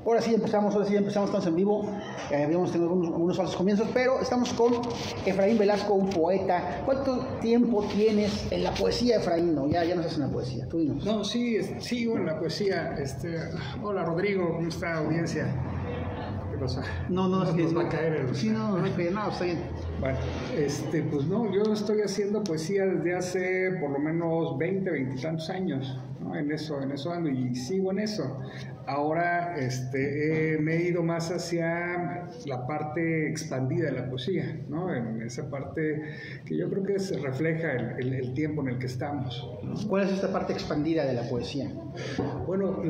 Ahora sí empezamos, estamos en vivo. Habíamos tenido algunos falsos comienzos, pero estamos con Efraín Velasco, un poeta. ¿Cuánto tiempo tienes en la poesía, Efraín? No, ya no estás en la poesía, tú dinos. No, sí, sigo en la poesía. Hola, Rodrigo, ¿cómo está, audiencia? ¿Qué pasa? No, es que nos va a caer el... Sí, no, está bien. Bueno, pues no, yo estoy haciendo poesía desde hace por lo menos 20 y tantos años, ¿no? En eso ando y sigo en eso. Ahora me he ido más hacia la parte expandida de la poesía, ¿no? En esa parte que yo creo que se refleja el tiempo en el que estamos, ¿no? ¿Cuál es esta parte expandida de la poesía? Bueno,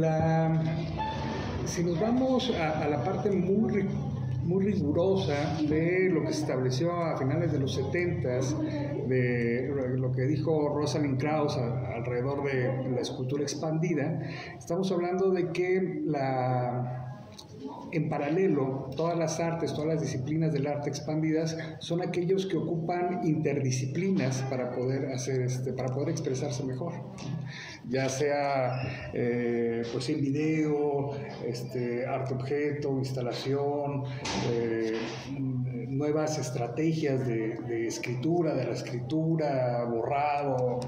si nos vamos a la parte muy rigurosa de lo que se estableció a finales de los 70s, de lo que dijo Rosalind Krauss alrededor de la escultura expandida, estamos hablando de que en paralelo, todas las artes, todas las disciplinas del arte expandidas son aquellos que ocupan interdisciplinas para poder para poder expresarse mejor. Ya sea pues en video, arte objeto, instalación, nuevas estrategias de escritura, de la escritura, borrado,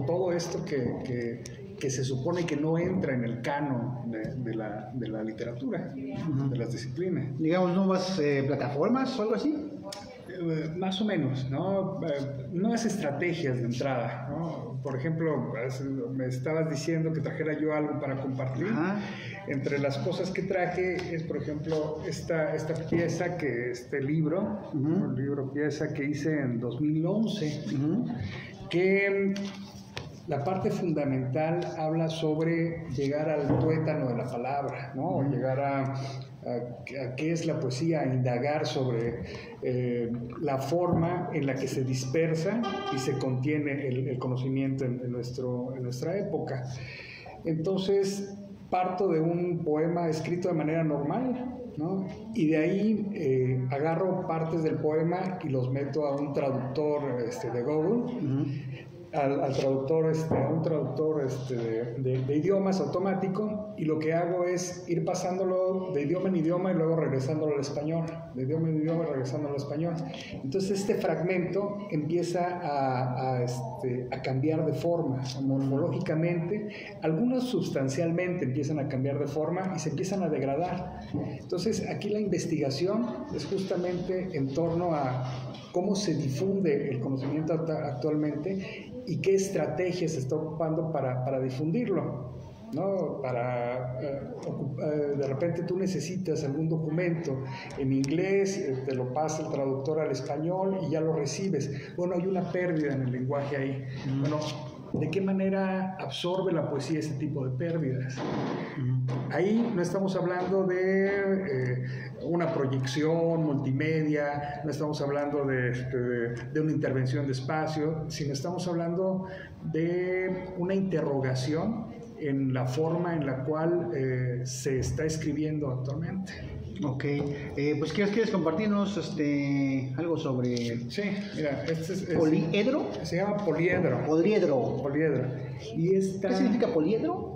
todo esto que se supone que no entra en el canon de la literatura, de las disciplinas. Digamos, nuevas plataformas o algo así. Más o menos, ¿no? Nuevas estrategias de entrada, ¿no? Por ejemplo, me estabas diciendo que trajera yo algo para compartir. Ajá. Entre las cosas que traje es, por ejemplo, esta pieza, libro, un libro pieza que hice en 2011, que la parte fundamental habla sobre llegar al tuétano de la palabra, ¿no? Llegar a qué es la poesía, a indagar sobre la forma en la que se dispersa y se contiene el conocimiento en nuestra época. Entonces, parto de un poema escrito de manera normal, ¿no? Y de ahí agarro partes del poema y los meto a un traductor de Google, al traductor, a un traductor de idiomas automático, y lo que hago es ir pasándolo de idioma en idioma y luego regresándolo al español, de idioma en idioma y regresándolo al español. Entonces este fragmento empieza a cambiar de forma, morfológicamente, algunos sustancialmente empiezan a cambiar de forma y se empiezan a degradar. Entonces aquí la investigación es justamente en torno a cómo se difunde el conocimiento actualmente y qué estrategias se está ocupando para difundirlo, ¿no? De repente tú necesitas algún documento en inglés, te lo pasa el traductor al español y ya lo recibes. Bueno, hay una pérdida en el lenguaje ahí. Bueno, ¿de qué manera absorbe la poesía ese tipo de pérdidas? Ahí no estamos hablando de una proyección multimedia, no estamos hablando de una intervención de espacio, sino estamos hablando de una interrogación en la forma en la cual se está escribiendo actualmente. Ok, pues ¿quieres compartirnos algo sobre... Sí, mira, ¿Poliedro? Se llama poliedro. Poliedro. Y ¿Qué significa poliedro?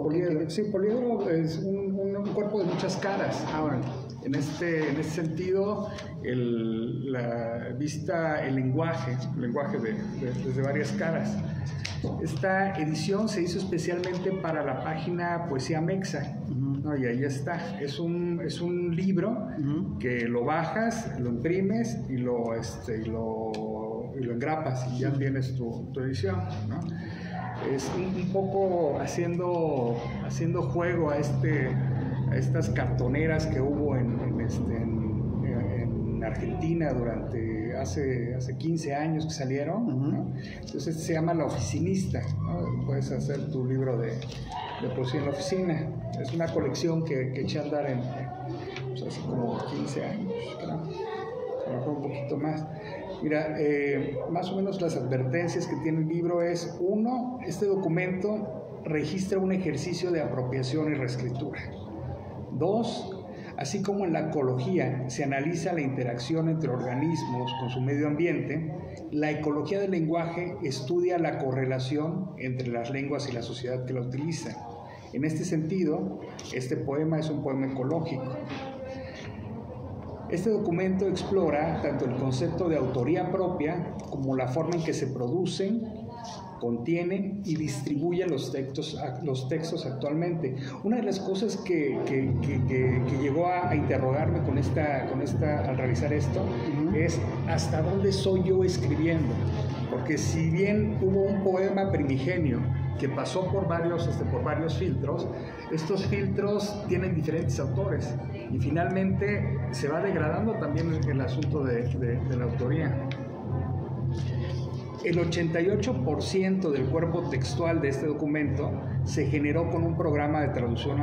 Sí, poliedro es un cuerpo de muchas caras. Bueno. En este sentido, vista el lenguaje desde varias caras. Esta edición se hizo especialmente para la página Poesía Mexa, ¿no? Y ahí está. Es un libro que lo bajas, lo imprimes y lo engrapas y ya tienes tu edición, ¿no? Es un poco haciendo juego a estas cartoneras que hubo en Argentina durante hace 15 años que salieron, ¿no? Entonces se llama La Oficinista, ¿no? Puedes hacer tu libro de poesía en la oficina. Es una colección que eché a andar hace como 15 años, creo. A lo mejor un poquito más. Mira, más o menos las advertencias que tiene el libro es: 1, este documento registra un ejercicio de apropiación y reescritura. 2, así como en la ecología se analiza la interacción entre organismos con su medio ambiente, la ecología del lenguaje estudia la correlación entre las lenguas y la sociedad que la utiliza. En este sentido, este poema es un poema ecológico. Este documento explora tanto el concepto de autoría propia como la forma en que se producen, contienen y distribuyen los textos actualmente. Una de las cosas que llegó a interrogarme al realizar esto es hasta dónde soy yo escribiendo. Porque si bien hubo un poema primigenio que pasó por varios filtros, estos filtros tienen diferentes autores y finalmente se va degradando también el asunto de la autoría. El 88% del cuerpo textual de este documento se generó con un programa de traducción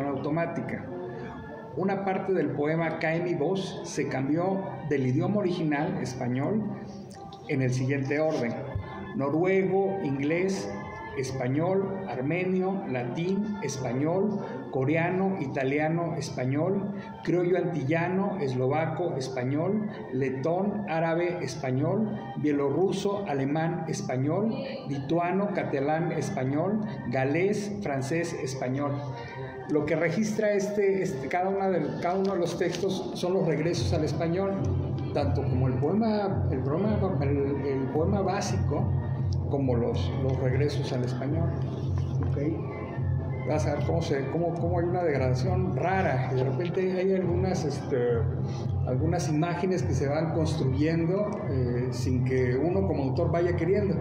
automática. Una parte del poema Cae mi voz se cambió del idioma original, español, en el siguiente orden: noruego, inglés, español, armenio, latín, español, coreano, italiano, español, criollo antillano, eslovaco, español, letón, árabe, español, bielorruso, alemán, español, lituano, catalán, español, galés, francés, español. Lo que registra cada uno de los textos son los regresos al español, tanto como el poema básico, como los regresos al español. Okay. Vas a ver cómo hay una degradación rara, y de repente hay algunas imágenes que se van construyendo sin que uno como autor vaya queriendo.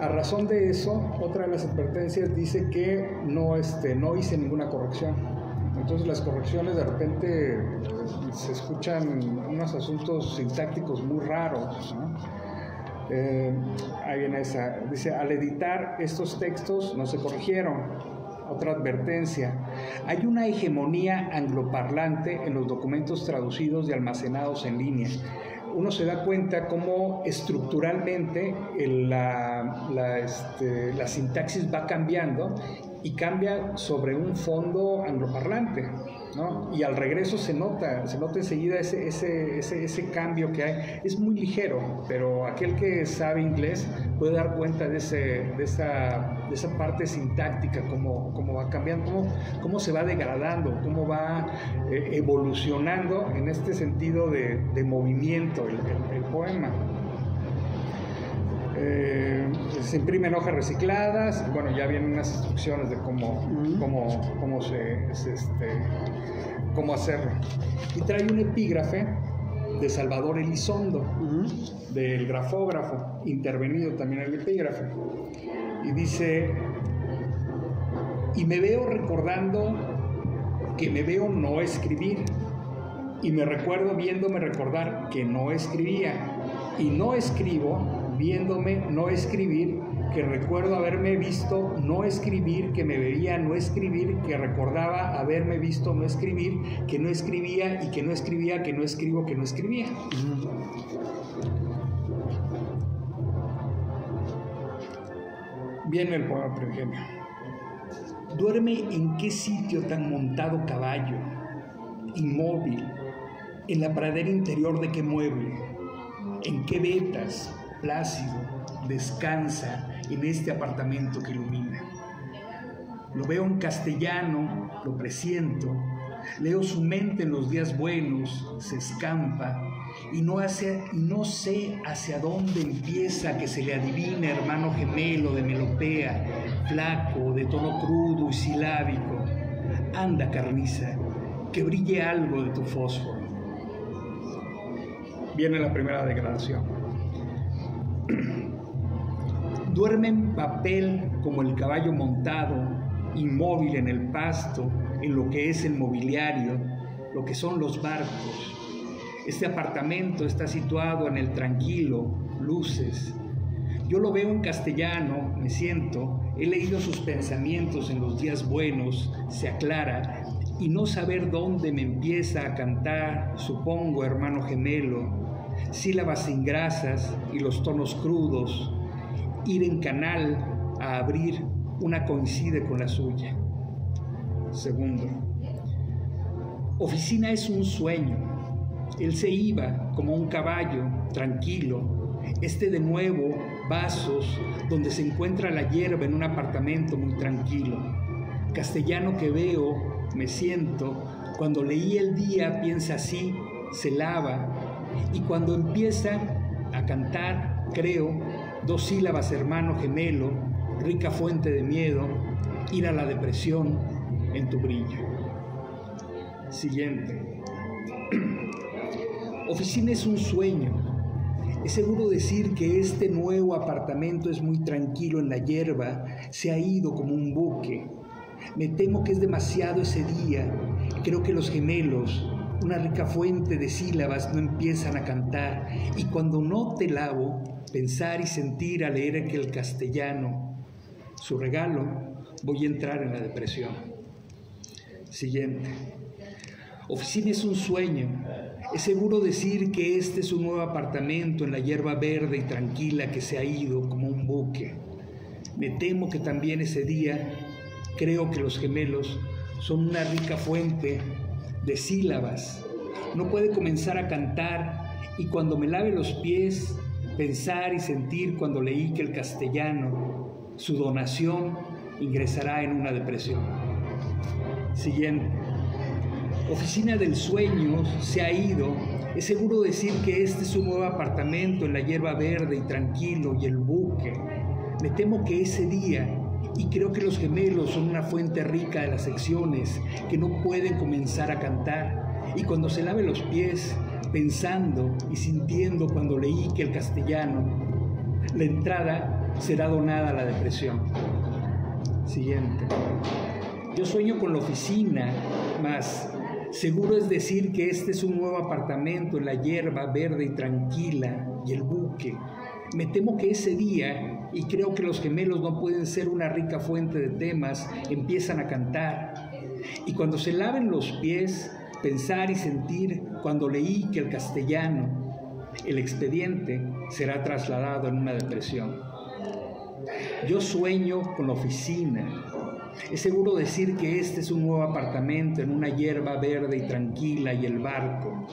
A razón de eso, otra de las advertencias dice que no hice ninguna corrección. Entonces las correcciones de repente se escuchan unos asuntos sintácticos muy raros, ¿no? Ahí viene esa, dice: al editar estos textos no se corrigieron. Otra advertencia: hay una hegemonía angloparlante en los documentos traducidos y almacenados en línea. Uno se da cuenta cómo estructuralmente la sintaxis va cambiando y cambia sobre un fondo angloparlante, ¿no? Y al regreso se nota enseguida ese cambio que hay. Es muy ligero, pero aquel que sabe inglés puede dar cuenta de esa parte sintáctica, cómo va cambiando, cómo se va degradando, cómo va evolucionando en este sentido de movimiento el poema. Se imprimen hojas recicladas. Bueno, ya vienen unas instrucciones de cómo hacerlo. Y trae un epígrafe de Salvador Elizondo, del grafógrafo, intervenido también el epígrafe. Y dice: y me veo recordando que me veo no escribir, y me recuerdo viéndome recordar que no escribía, y no escribo viéndome no escribir, que recuerdo haberme visto no escribir, que me veía no escribir, que recordaba haberme visto no escribir, que no escribía y que no escribía, que no escribo, que no escribía. Viene el poema primigenio. Duerme en qué sitio tan montado caballo, inmóvil, en la pradera interior de qué mueble, en qué vetas, plácido, descansa en este apartamento que ilumina. Lo veo en castellano, lo presiento, leo su mente en los días buenos, se escampa, y no sé hacia dónde empieza, que se le adivina hermano gemelo de melopea, flaco, de tono crudo y silábico. Anda, carniza, que brille algo de tu fósforo. Viene la primera degradación. Duerme en papel como el caballo montado, inmóvil en el pasto, en lo que es el mobiliario, lo que son los barcos. Este apartamento está situado en el tranquilo, luces. Yo lo veo en castellano, me siento, he leído sus pensamientos en los días buenos, se aclara, y no saber dónde me empieza a cantar, supongo, hermano gemelo, sílabas sin grasas y los tonos crudos, ir en canal a abrir, una coincide con la suya. Segundo, oficina es un sueño. Él se iba como un caballo, tranquilo. De nuevo, vasos, donde se encuentra la hierba en un apartamento muy tranquilo. castellano que veo, me siento, cuando leí el día piensa así, se lava, y cuando empieza a cantar, creo, 2 sílabas hermano gemelo, rica fuente de miedo, ir a la depresión en tu brillo. Siguiente. Oficina es un sueño. Es seguro decir que este nuevo apartamento es muy tranquilo en la hierba, se ha ido como un buque. Me temo que es demasiado ese día. Creo que los gemelos, una rica fuente de sílabas, no empiezan a cantar. Y cuando no te lavo, pensar y sentir al leer aquel castellano, su regalo, voy a entrar en la depresión. Siguiente. Oficina es un sueño. Es seguro decir que este es un nuevo apartamento en la hierba verde y tranquila que se ha ido como un buque. Me temo que también ese día creo que los gemelos son una rica fuente de sílabas. No puede comenzar a cantar y cuando me lave los pies, pensar y sentir cuando leí que el castellano, su donación, ingresará en una depresión. Siguiente. Oficina del sueño se ha ido. Es seguro decir que este es un nuevo apartamento en la hierba verde y tranquilo y el buque. Me temo que ese día, y creo que los gemelos son una fuente rica de las secciones que no pueden comenzar a cantar. Y cuando se lave los pies, pensando y sintiendo cuando leí que el castellano, la entrada será donada a la depresión. Siguiente. Yo sueño con la oficina, mas seguro es decir que este es un nuevo apartamento en la hierba verde y tranquila y el buque. Me temo que ese día, y creo que los gemelos no pueden ser una rica fuente de temas, empiezan a cantar. Y cuando se laven los pies, pensar y sentir cuando leí que el castellano, el expediente, será trasladado en una depresión. Yo sueño con la oficina. Es seguro decir que este es un nuevo apartamento en una hierba verde y tranquila y el barco.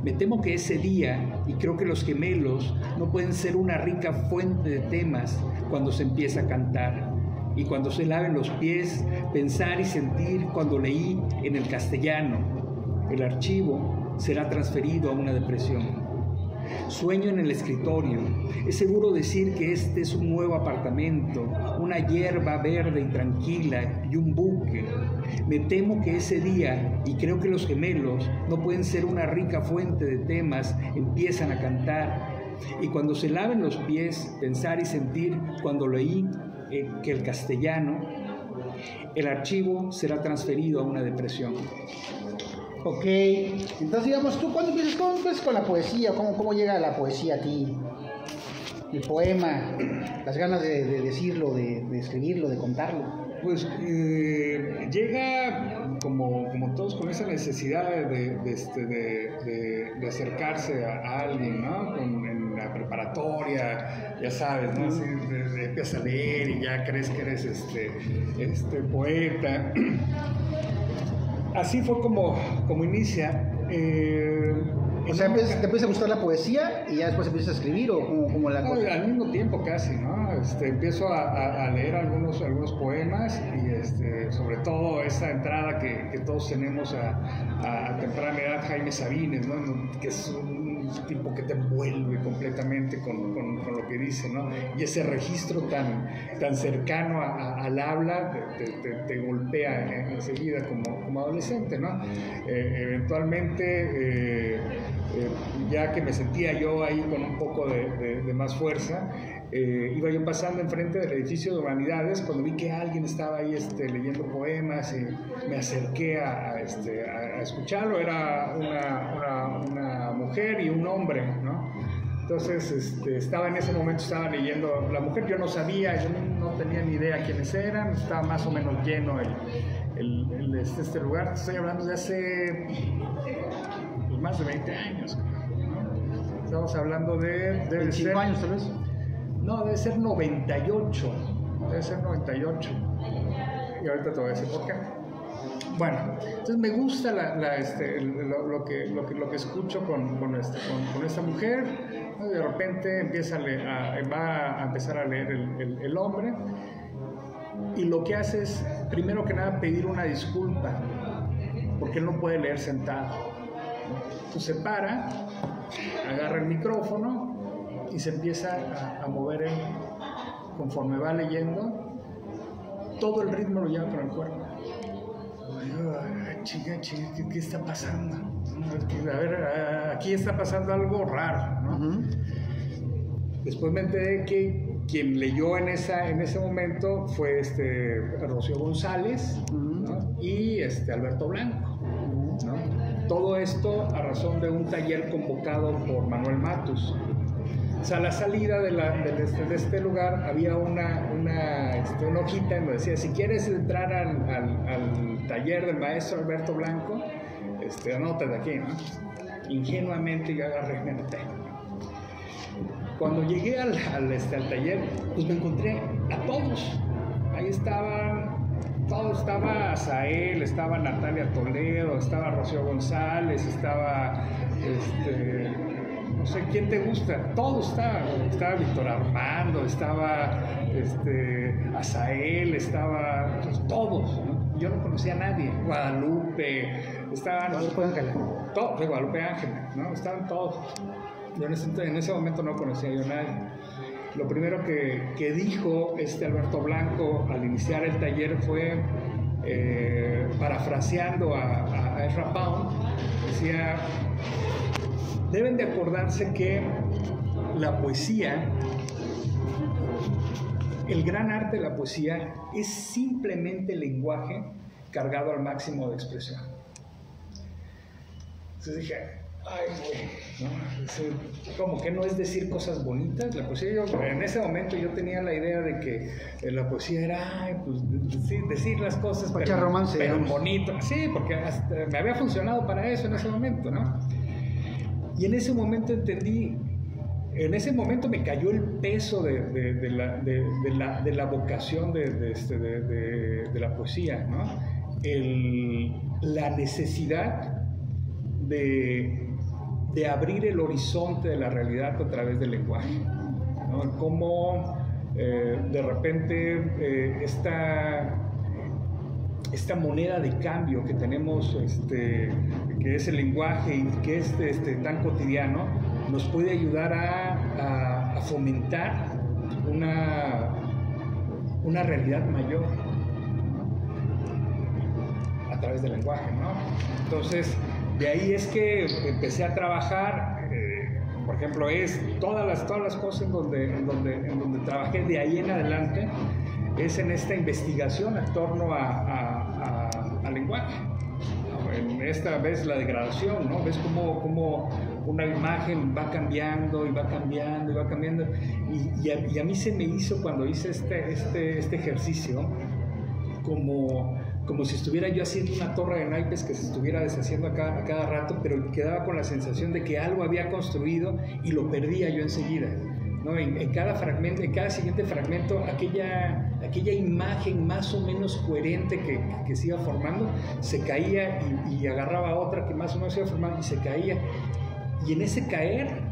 Me temo que ese día, y creo que los gemelos no pueden ser una rica fuente de temas cuando se empieza a cantar. Y cuando se laven los pies, pensar y sentir cuando leí en el castellano, el archivo será transferido a una depresión. Sueño en el escritorio. Es seguro decir que este es un nuevo apartamento, una hierba verde y tranquila y un buque. Me temo que ese día, y creo que los gemelos no pueden ser una rica fuente de temas, empiezan a cantar. Y cuando se laven los pies, pensar y sentir cuando leí que el castellano, el archivo será transferido a una depresión. Ok, entonces digamos, ¿tú cuándo empiezas con la poesía? ¿Cómo llega la poesía a ti? El poema, las ganas de decirlo, de escribirlo, de contarlo. Pues llega como todos con esa necesidad de acercarse a alguien, ¿no? En la preparatoria, ya sabes, ¿no? Así, empiezas a leer y ya crees que eres poeta. Así fue como inicia. O sea, te empieza a gustar la poesía y ya después empiezas a escribir, o como la cosa. Al mismo tiempo casi, ¿no? Empiezo a leer algunos poemas y sobre todo esa entrada que todos tenemos a temprana edad, Jaime Sabines, ¿no? Que es un tipo que te envuelve completamente con lo que dice, ¿no? Y ese registro tan cercano al habla te golpea enseguida como adolescente, ¿no? Eventualmente, ya que me sentía yo ahí con un poco de más fuerza, iba yo pasando enfrente del edificio de Humanidades cuando vi que alguien estaba ahí leyendo poemas y me acerqué a escucharlo. Era una mujer y un hombre, ¿no? Entonces estaba en ese momento, estaba leyendo la mujer, yo no sabía, yo no tenía ni idea quiénes eran, estaba más o menos lleno este lugar. Estoy hablando de hace pues, más de 20 años, ¿no? Estamos hablando de... 25 años tal vez. No, debe ser 98. Debe ser 98. Y ahorita te voy a decir por qué. Bueno, entonces me gusta lo que escucho con esta mujer. De repente va a empezar a leer el hombre. y lo que hace es, primero que nada, pedir una disculpa, porque él no puede leer sentado. Entonces se para, agarra el micrófono y se empieza a mover él. Conforme va leyendo, todo el ritmo lo lleva con el cuerpo. Chica, ¿qué está pasando? A ver, aquí está pasando algo raro, ¿no? Después me enteré que quien leyó en ese momento fue Rocío González, ¿no? Y Alberto Blanco, ¿no? Todo esto a razón de un taller convocado por Manuel Matus. O sea, a la salida de este lugar había una hojita en donde decía: si quieres entrar al taller del maestro Alberto Blanco, anótate aquí, ¿no? Ingenuamente yo agarré y me anoté. Cuando llegué al taller, pues me encontré a todos. Ahí estaban, todos, estaba Azael, estaba Natalia Toledo, estaba Rocío González, estaba no sé quién te gusta, todos estaba Víctor Armando, estaba Azael, estaba pues, todos, ¿no? Yo no conocía a nadie, Guadalupe, estaban Guadalupe Ángela, ¿no? Estaban todos. Yo en ese momento no conocía yo a nadie. Lo primero que dijo Alberto Blanco al iniciar el taller fue, parafraseando a Ezra Pound, decía: deben de acordarse que la poesía, el gran arte de la poesía, es simplemente lenguaje cargado al máximo de expresión. Entonces dije: ay, güey, ¿no? Como que no es decir cosas bonitas. La poesía, en ese momento yo tenía la idea de que la poesía era, pues, decir las cosas, pero bonito. Sí, porque hasta me había funcionado para eso en ese momento, ¿no? Y en ese momento entendí, en ese momento me cayó el peso de la vocación de la poesía, ¿no? La necesidad de abrir el horizonte de la realidad a través del lenguaje, ¿no? Cómo de repente esta moneda de cambio que tenemos, que es el lenguaje y que es tan cotidiano, nos puede ayudar a fomentar una realidad mayor, ¿no? A través del lenguaje, ¿no? Entonces, de ahí es que empecé a trabajar, por ejemplo, todas las cosas en donde trabajé de ahí en adelante, es en esta investigación en torno al lenguaje. En esta vez la degradación, ¿no? Ves cómo una imagen va cambiando y va cambiando y va cambiando. Y a mí se me hizo, cuando hice este ejercicio, como si estuviera yo haciendo una torre de naipes que se estuviera deshaciendo a cada rato, pero quedaba con la sensación de que algo había construido y lo perdía yo enseguida, ¿no? En cada fragmento, en cada siguiente fragmento, aquella imagen más o menos coherente que se iba formando, se caía y agarraba otra que más o menos se iba formando y se caía. Y en ese caer,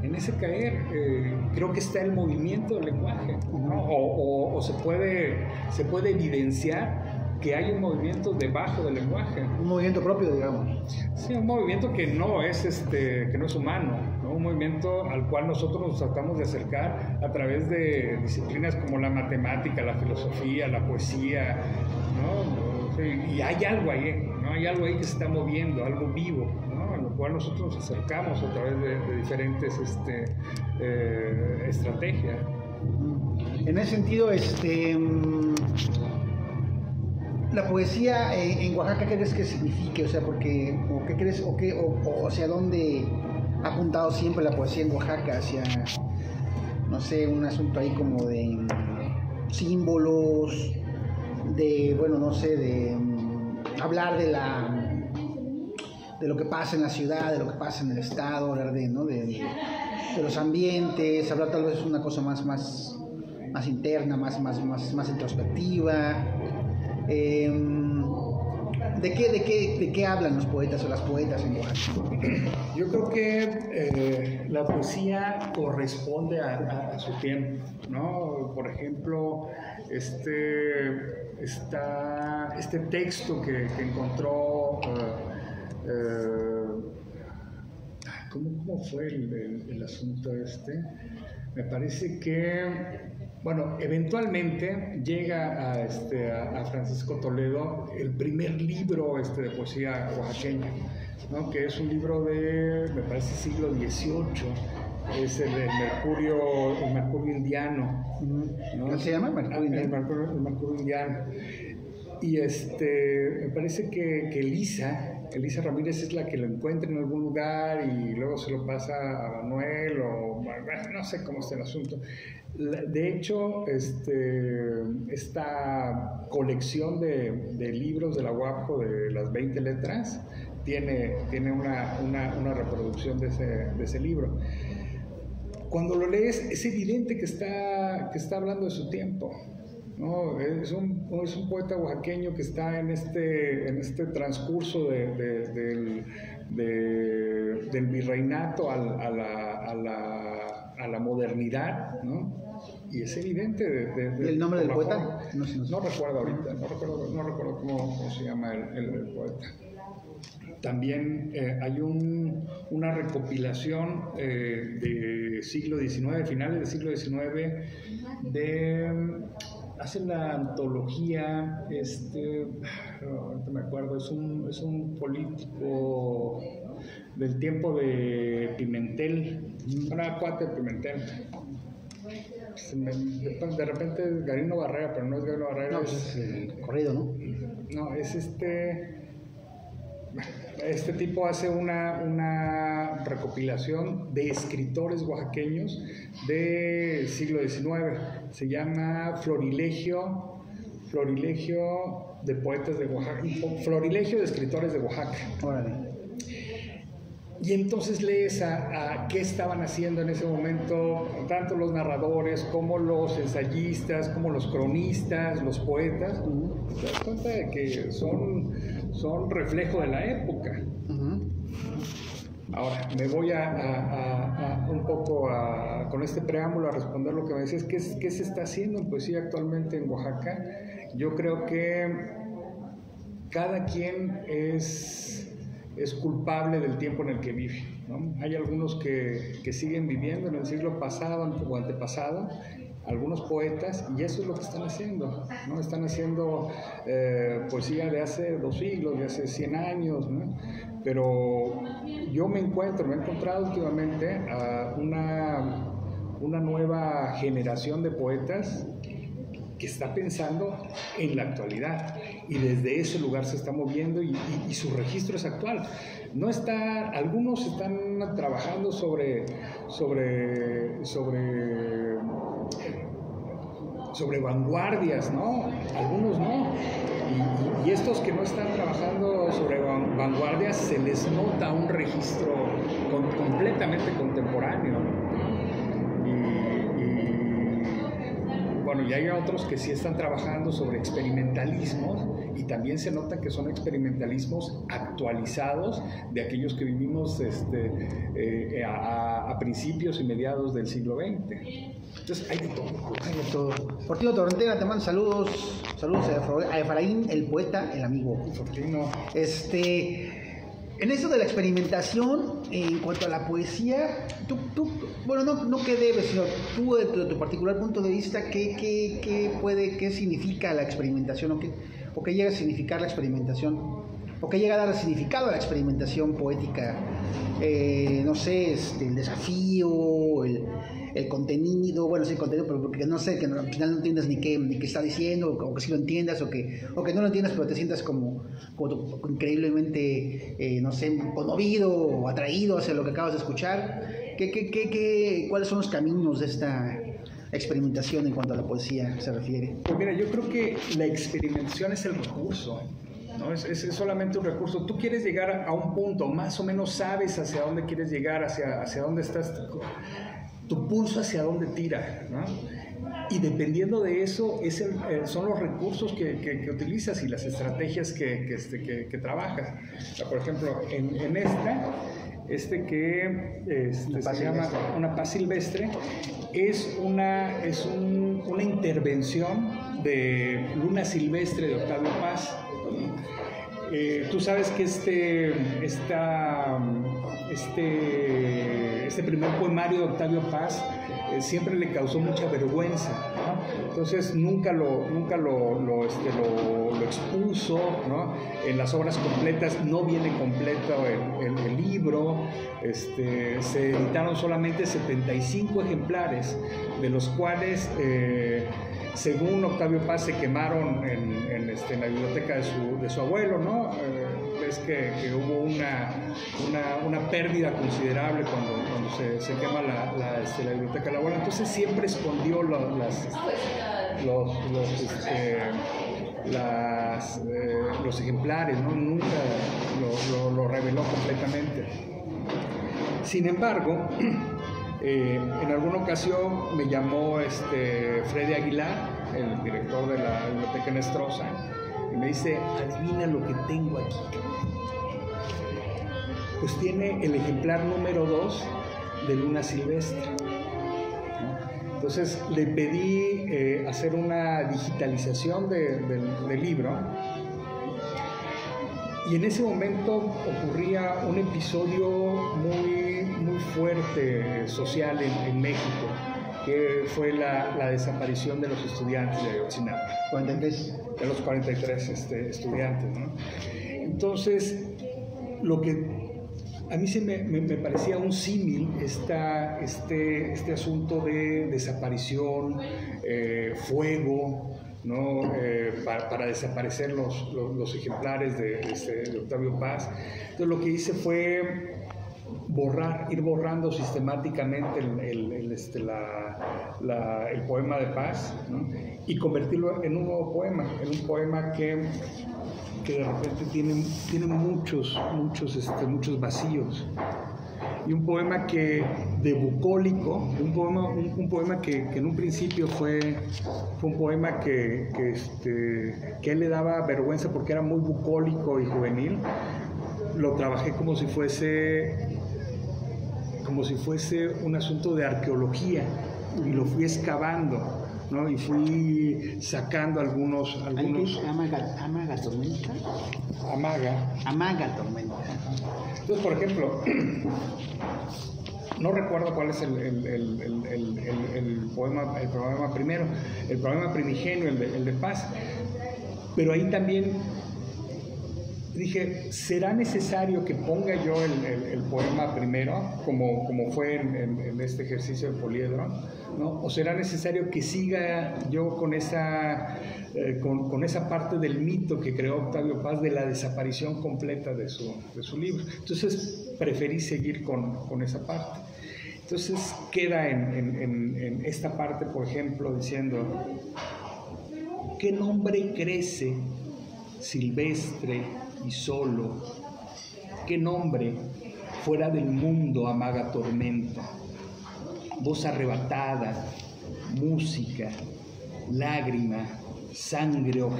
creo que está el movimiento del lenguaje, ¿no? O se puede evidenciar que hay un movimiento debajo del lenguaje. Un movimiento propio, digamos. Sí, un movimiento que no es humano, ¿no? Un movimiento al cual nosotros nos tratamos de acercar a través de disciplinas como la matemática, la filosofía, la poesía, ¿no? Sí, y hay algo ahí, ¿no? Hay algo ahí que se está moviendo, algo vivo, ¿no? A lo cual nosotros nos acercamos a través de diferentes estrategias. En ese sentido, la poesía en Oaxaca, ¿qué crees que signifique? O sea, porque, o qué crees, o hacia dónde ha apuntado siempre la poesía en Oaxaca, hacia, no sé, un asunto ahí como de símbolos, de, bueno, no sé, de hablar de lo que pasa en la ciudad, de lo que pasa en el estado, hablar de los ambientes, hablar tal vez una cosa más interna, más introspectiva. ¿De qué hablan los poetas o las poetas en Oaxaca? Yo creo que la poesía corresponde a su tiempo, ¿no? Por ejemplo, este texto que encontró, ¿cómo fue el asunto este? Me parece que, bueno, eventualmente llega a Francisco Toledo el primer libro de poesía oaxaqueña, ¿no? Que es un libro de, me parece, siglo XVIII, es el Mercurio Indiano, ¿no? ¿Cómo se llama? El Mercurio Indiano. Y me parece que Elisa Ramírez es la que lo encuentra en algún lugar y luego se lo pasa a Manuel, o no sé cómo está el asunto. De hecho, esta colección de libros de la UAPJO de las 20 letras tiene una reproducción de ese libro. Cuando lo lees es evidente que está hablando de su tiempo, ¿no? Es un poeta oaxaqueño que está en este transcurso del virreinato a la modernidad, ¿no? Y es evidente. ¿Y el nombre del poeta? No recuerdo ahorita, no recuerdo cómo se llama el poeta. También hay una recopilación de siglo XIX, finales del siglo XIX, hacen la antología, ahorita me acuerdo, es un político del tiempo de Pimentel, una cuate de Pimentel. De repente es Garino Barrera, pero no es Garino Barrera. No, es el corrido, ¿no? No, es este tipo hace una recopilación de escritores oaxaqueños del siglo XIX. Se llama Florilegio de Poetas de Oaxaca, Florilegio de Escritores de Oaxaca. Órale. Y entonces lees a qué estaban haciendo en ese momento, tanto los narradores como los ensayistas, como los cronistas, los poetas. Te das cuenta de que son reflejo de la época. Ahora, me voy un poco con este preámbulo a responder lo que me decías. ¿Qué se está haciendo en poesía actualmente en Oaxaca? Yo creo que cada quien es culpable del tiempo en el que vive, ¿no? Hay algunos que siguen viviendo en el siglo pasado o antepasado, algunos poetas, y eso es lo que están haciendo, ¿no? Están haciendo poesía de hace 2 siglos, de hace 100 años, ¿no? Pero yo me he encontrado últimamente a una nueva generación de poetas que está pensando en la actualidad y desde ese lugar se está moviendo y su registro es actual. Algunos están trabajando sobre vanguardias, ¿no? Algunos no. Y estos que no están trabajando sobre vanguardias, se les nota un registro completamente contemporáneo. Bueno, y hay otros que sí están trabajando sobre experimentalismos y también se nota que son experimentalismos actualizados de aquellos que vivimos a principios y mediados del siglo XX. Entonces hay de todo. Hay de todo. Fortino Torrentera te manda saludos a Efraín, el poeta, el amigo. Fortino. En eso de la experimentación, en cuanto a la poesía, bueno, no qué debes, sino tú, de tu particular punto de vista, ¿qué significa la experimentación? ¿O qué llega a significar la experimentación? ¿O qué llega a dar significado a la experimentación poética? No sé, el desafío, el contenido, bueno, sí, el contenido, pero porque no sé, que al final no entiendes ni qué está diciendo, o que sí lo entiendas, o que no lo entiendas, pero te sientas como increíblemente, no sé, conmovido o atraído hacia lo que acabas de escuchar. ¿Cuáles son los caminos de esta experimentación en cuanto a la poesía se refiere? Pues mira, yo creo que la experimentación es el recurso, ¿no? Es solamente un recurso. Tú quieres llegar a un punto, más o menos sabes hacia dónde quieres llegar, hacia dónde estás, tu pulso hacia dónde tira, ¿no? y dependiendo de eso son los recursos que utilizas y las estrategias que trabajas. O sea, por ejemplo, en esta, se llama Una Paz Silvestre, es una intervención de Luna Silvestre de Octavio Paz. Tú sabes que este primer poemario de Octavio Paz siempre le causó mucha vergüenza, ¿no? Entonces nunca lo expuso, ¿no? En las obras completas no viene completo el libro. Se editaron solamente 75 ejemplares, de los cuales según Octavio Paz se quemaron en la biblioteca de su abuelo, ¿no? Es que hubo una pérdida considerable cuando se quema la biblioteca del abuelo. Entonces siempre escondió los ejemplares, ¿no? Nunca lo reveló completamente. Sin embargo, en alguna ocasión me llamó Freddy Aguilar, el director de la Biblioteca Nostroza, y me dice: adivina lo que tengo aquí. Pues tiene el ejemplar número 2 de Luna Silvestre, ¿no? Entonces le pedí hacer una digitalización del libro, y en ese momento ocurría un episodio muy fuerte social en México, que fue la desaparición de los estudiantes de Ayotzinapa. 43. De los 43 estudiantes, ¿no? Entonces, lo que a mí me parecía un símil este asunto de desaparición, fuego, ¿no? Para desaparecer los ejemplares de Octavio Paz. Entonces lo que hice fue ir borrando sistemáticamente el poema de Paz, ¿no? Y convertirlo en un nuevo poema, que de repente tiene muchos vacíos. Y un poema de bucólico, un poema que en un principio fue un poema que a él le daba vergüenza porque era muy bucólico y juvenil. Lo trabajé como si fuese un asunto de arqueología, y lo fui excavando, ¿no? Y fui sacando algunos... ¿Amaga tormenta? Amaga tormenta. Entonces, por ejemplo, no recuerdo cuál es el poema primero, el poema primigenio, el de Paz, pero ahí también dije: ¿será necesario que ponga yo el poema primero, como fue en este ejercicio de poliedro, ¿no? ¿O será necesario que siga yo con esa parte del mito que creó Octavio Paz de la desaparición completa de su libro? Entonces preferí seguir con esa parte. Entonces queda en esta parte, por ejemplo, diciendo: ¿qué nombre crece silvestre y solo? ¿Qué nombre fuera del mundo amaga tormenta? Voz arrebatada, música, lágrima, sangre o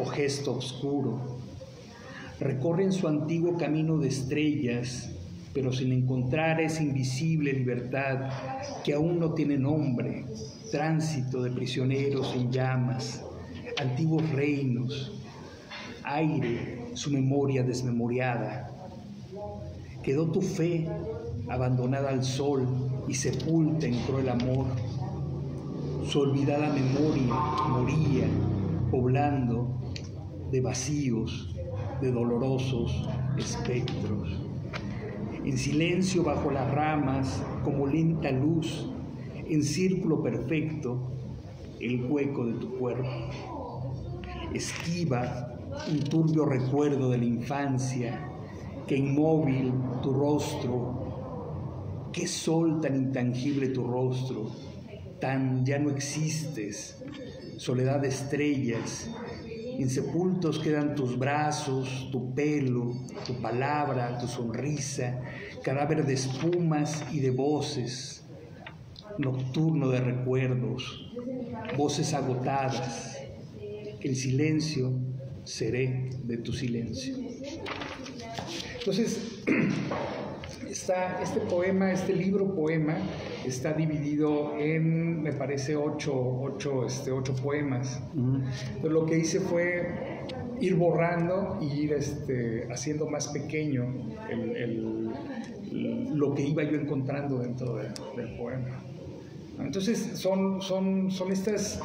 gesto oscuro. Recorren su antiguo camino de estrellas, pero sin encontrar esa invisible libertad que aún no tiene nombre, tránsito de prisioneros en llamas, antiguos reinos, aire, su memoria desmemoriada. Quedó tu fe abandonada al sol y sepulta en cruel amor. Su olvidada memoria moría, poblando de vacíos, de dolorosos espectros. En silencio bajo las ramas, como lenta luz, en círculo perfecto, el hueco de tu cuerpo. Esquiva un turbio recuerdo de la infancia, que inmóvil tu rostro, qué sol tan intangible tu rostro, tan ya no existes, soledad de estrellas, insepultos quedan tus brazos, tu pelo, tu palabra, tu sonrisa, cadáver de espumas y de voces. nocturno de recuerdos, voces agotadas, el silencio seré de tu silencio. Entonces, este libro poema está dividido en, me parece, ocho poemas. Entonces, lo que hice fue ir borrando y ir haciendo más pequeño lo que iba yo encontrando dentro del poema. Entonces son estas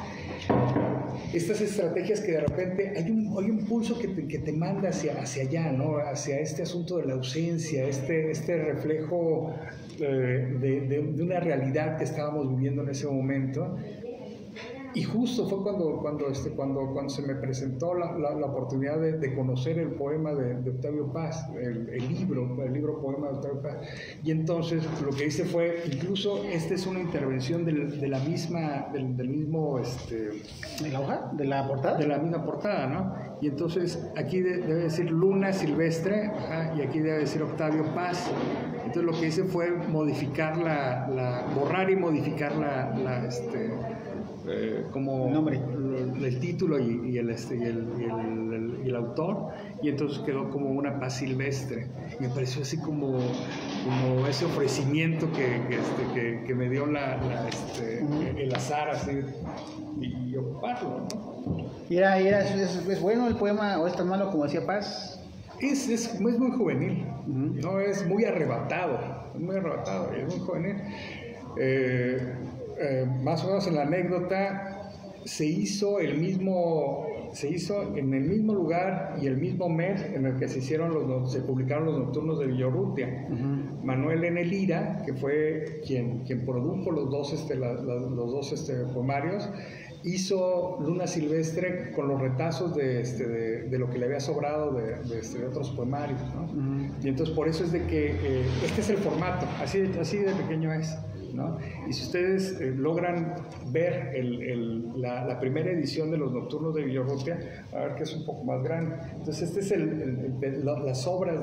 estrategias que de repente hay un pulso que te manda hacia allá, ¿no? Hacia este asunto de la ausencia, este reflejo de una realidad que estábamos viviendo en ese momento. Y justo fue cuando se me presentó la oportunidad de conocer el poema de Octavio Paz, el libro poema de Octavio Paz. Y entonces lo que hice fue, incluso esta es una intervención del mismo... ¿De la hoja? ¿De la portada? De la misma portada, ¿no? Y entonces aquí debe decir Luna Silvestre, y aquí debe decir Octavio Paz. Entonces lo que hice fue modificar borrar y modificar como el nombre, el título y el autor, y entonces quedó como una paz silvestre. Y me pareció así como ese ofrecimiento que me dio el azar, así, y ocuparlo, ¿no? ¿Es bueno el poema o es tan malo como decía Paz? Es muy juvenil, ¿no? Es muy arrebatado, es muy juvenil. Más o menos en la anécdota se hizo en el mismo lugar y el mismo mes en el que se publicaron los nocturnos de Villaurrutia. Manuel N. Lira, que fue quien produjo los dos poemarios, hizo Luna Silvestre con los retazos de lo que le había sobrado de otros poemarios, ¿no? Y entonces por eso es de que este es el formato, así de pequeño es, ¿no? Y si ustedes logran ver la primera edición de los Nocturnos de Villaurrutia, a ver que es un poco más grande. Entonces este es las obras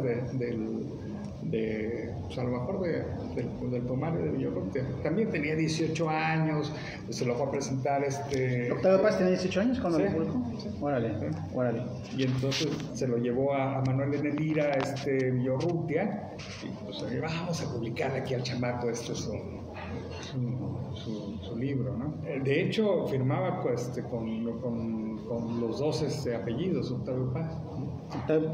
pues a lo mejor del poemario de Villaurrutia. También tenía 18 años, se lo fue a presentar ¿Octavio Paz tenía 18 años cuando lo sí, publicó? Sí. Órale. Y entonces se lo llevó a Manuel N. Lira, Villaurrutia, y pues vamos a publicar aquí al chamaco su libro, ¿no? De hecho, firmaba con los dos apellidos, Octavio Paz.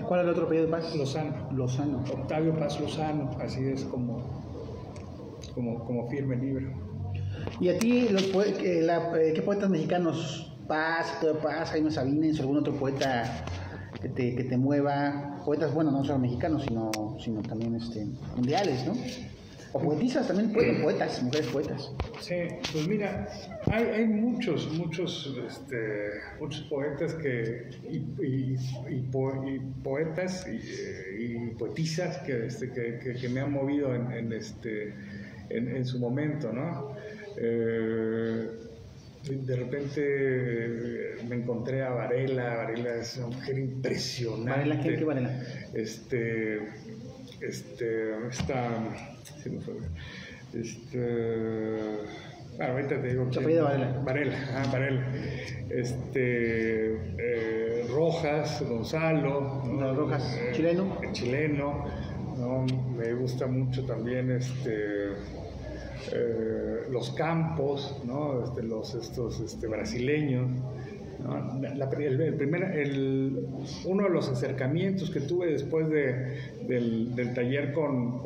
¿Cuál es el otro apellido de Paz? Lozano. Octavio Paz Lozano, así es como firma el libro. ¿Y a ti, qué poetas mexicanos, Paz, Octavio Paz, Jaime Sabines, algún otro poeta que te mueva? Poetas, bueno, no solo mexicanos, sino también mundiales, ¿no? O poetisas también, poetas, mujeres poetas. Sí, pues mira, hay muchos poetas y poetas y poetisas que me han movido en su momento, ¿no? De repente me encontré a Varela. Varela es una mujer impresionante. ¿Varela qué Varela? Sí me fue. Bueno, ahorita te digo. Varela. Rojas, Gonzalo. ¿no? Rojas, chileno. Chileno, ¿no? Me gusta mucho también los Campos, ¿no? Estos brasileños. ¿No? Uno de los acercamientos que tuve después del taller con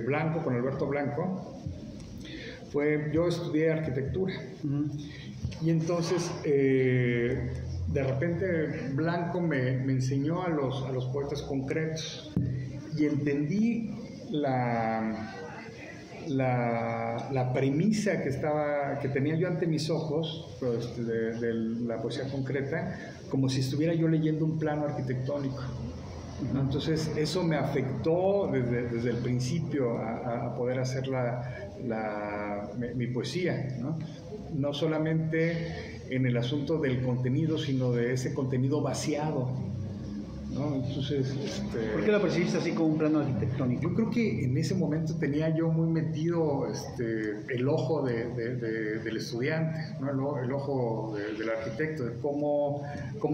Blanco, con Alberto Blanco, fue, yo estudié arquitectura, y entonces de repente Blanco me enseñó a los poetas concretos, y entendí la premisa que tenía yo ante mis ojos, pues, de la poesía concreta, como si estuviera yo leyendo un plano arquitectónico, ¿no? Entonces eso me afectó desde el principio a poder hacer mi poesía, ¿no? No solamente en el asunto del contenido, sino de ese contenido vaciado, ¿no? Entonces, ¿por qué lo percibiste así como un plano arquitectónico? Yo creo que en ese momento tenía yo muy metido el ojo del estudiante, ¿no? El ojo del arquitecto, de cómo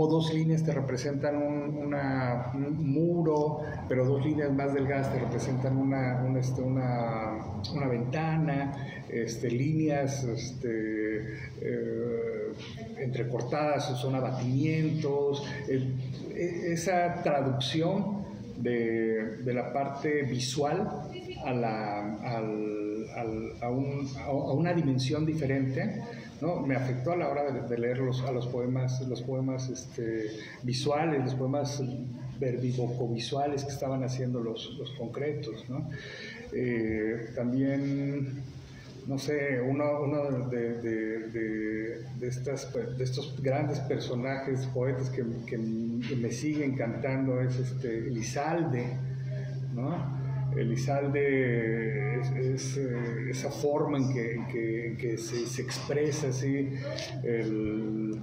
dos líneas te representan un muro, pero dos líneas más delgadas te representan una ventana, líneas entrecortadas son abatimientos, esa traducción de la parte visual a una dimensión diferente, ¿no? Me afectó a la hora de leer los poemas visuales, los poemas verbivocovisuales que estaban haciendo los concretos, ¿no? También, no sé, uno de estos grandes personajes, poetas que me siguen cantando es Elizalde, ¿no? Elizalde es esa forma en que se expresa así el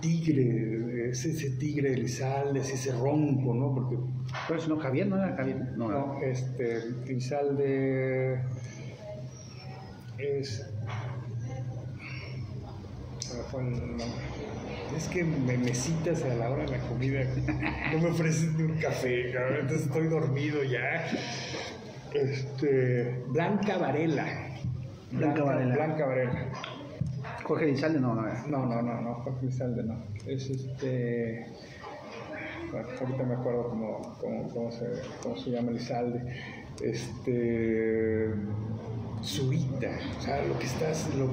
tigre, ese tigre de Elizalde, ese ronco, ¿no? Porque ¿Cuál es? ¿No, Javier? ¿No era Javier? no, Elizalde es... Es que me citas a la hora de la comida, no me ofreces ni un café, cabrón, entonces estoy dormido ya. Blanca Varela. Blanca Varela. Jorge Elizalde no era. No, Jorge Elizalde no. Es bueno, ahorita me acuerdo cómo se llama Elizalde. Zurita, o sea, lo que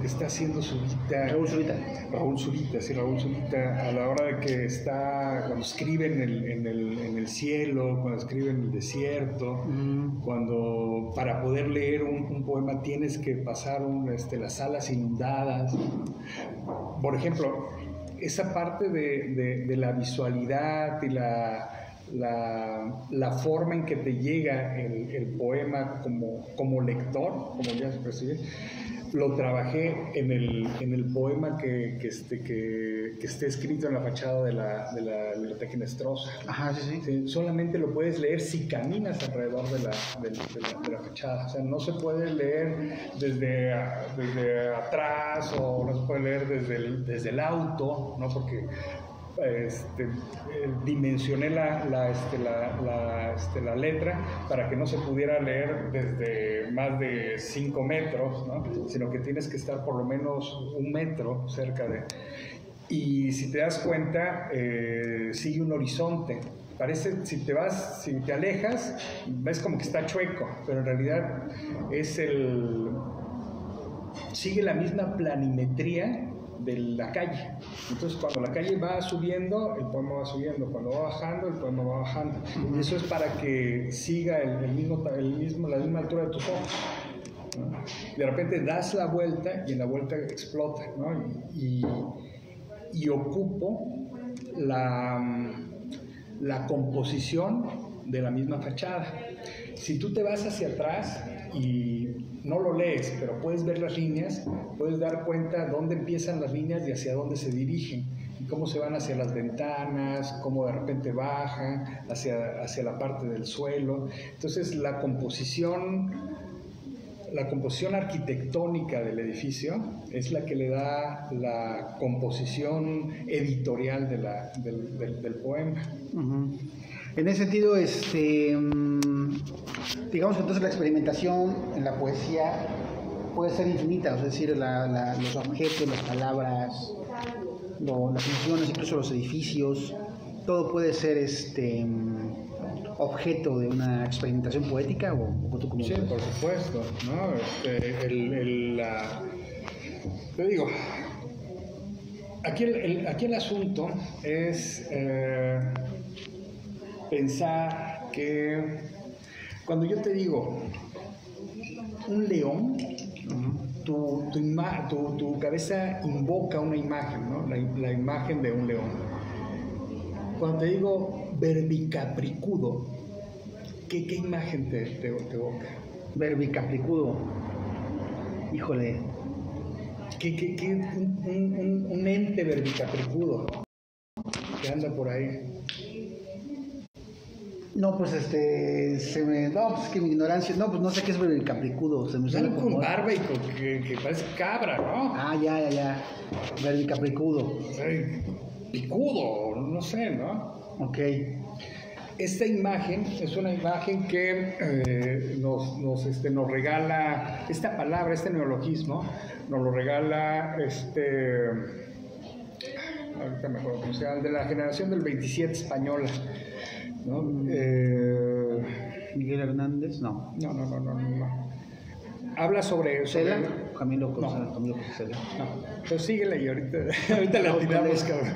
está haciendo Zurita. Raúl Zurita, a la hora de que cuando escribe en el cielo, cuando escribe en el desierto, cuando para poder leer un poema tienes que pasar las salas inundadas. Por ejemplo, esa parte de la visualidad y la forma en que te llega el poema como lector, como ya se percibe, lo trabajé en el poema que esté escrito en la fachada de la Biblioteca Inestrosa. Ajá, sí. Sí, solamente lo puedes leer si caminas alrededor de la fachada. O sea, no se puede leer desde atrás, o no se puede leer desde el auto, ¿no? Porque dimensioné la letra para que no se pudiera leer desde más de 5 metros, ¿no? Sino que tienes que estar por lo menos 1 metro cerca de... Y si te das cuenta, sigue un horizonte. Parece, si te alejas, ves como que está chueco, pero en realidad sigue la misma planimetría de la calle. Entonces, cuando la calle va subiendo, el poema va subiendo; cuando va bajando, el poema va bajando. Y eso es para que siga la misma altura de tus ojos, ¿no? De repente das la vuelta y en la vuelta explota, ¿no? Y ocupo la composición de la misma fachada. Si tú te vas hacia atrás y no lo lees, pero puedes ver las líneas, puedes dar cuenta dónde empiezan las líneas y hacia dónde se dirigen, y cómo se van hacia las ventanas, cómo de repente bajan hacia la parte del suelo. Entonces la composición arquitectónica del edificio es la que le da la composición editorial del poema. Uh-huh. En ese sentido, digamos que entonces la experimentación en la poesía puede ser infinita, es decir, los objetos, las palabras, las emociones, incluso los edificios, todo puede ser objeto de una experimentación poética, o tú cómo Sí, ves? por supuesto, ¿no? Te digo, aquí el asunto es pensar que cuando yo te digo un león, tu cabeza invoca una imagen, ¿no? La imagen de un león. Cuando te digo verbicapricudo, ¿qué imagen te evoca? Verbicapricudo, híjole. Un ente verbicapricudo. que anda por ahí? No, pues no, pues es que mi ignorancia, no, pues no sé qué es verbicapricudo, se me suena Algo como... con barba y que parece cabra, ¿no? Ah, ya, verbicapricudo. O sea, picudo, no sé, ¿no? Ok. Esta imagen es una imagen que nos regala, esta palabra, este neologismo, nos lo regala ahorita me acuerdo cómo se llama, de la generación del 27 española, ¿no? Miguel Hernández, no. No. Habla sobre ¿Cela? sobre... Camilo No. Cela. No, pero síguele y ahorita la tiramos, cabrón.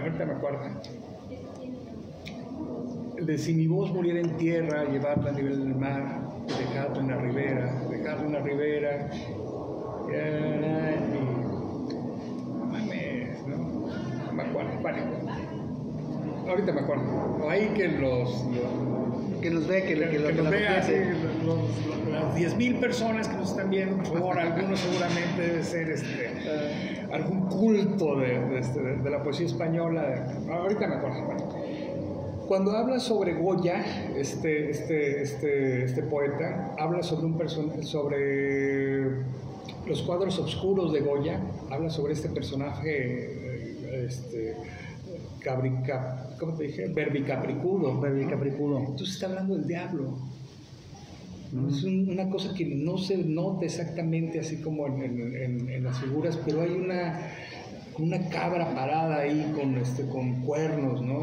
Ahorita me acuerdo. De si mi voz muriera en tierra, llevarla a nivel del mar, dejarla en la ribera, mames, ¿no? No me acuerdo, vale. Ahorita me acuerdo. O ahí que Que nos vea, que nos vea, así, las 10,000 personas que nos están viendo, por favor, algunos seguramente debe ser algún culto de la poesía española. Ahorita me acuerdo. Bueno. Cuando habla sobre Goya, este poeta, habla sobre los cuadros oscuros de Goya, habla sobre este personaje, ¿cómo te dije? Verbicapricudo. Entonces está hablando del diablo. Es una cosa que no se nota exactamente así como en las figuras, pero hay una cabra parada ahí con cuernos, ¿no?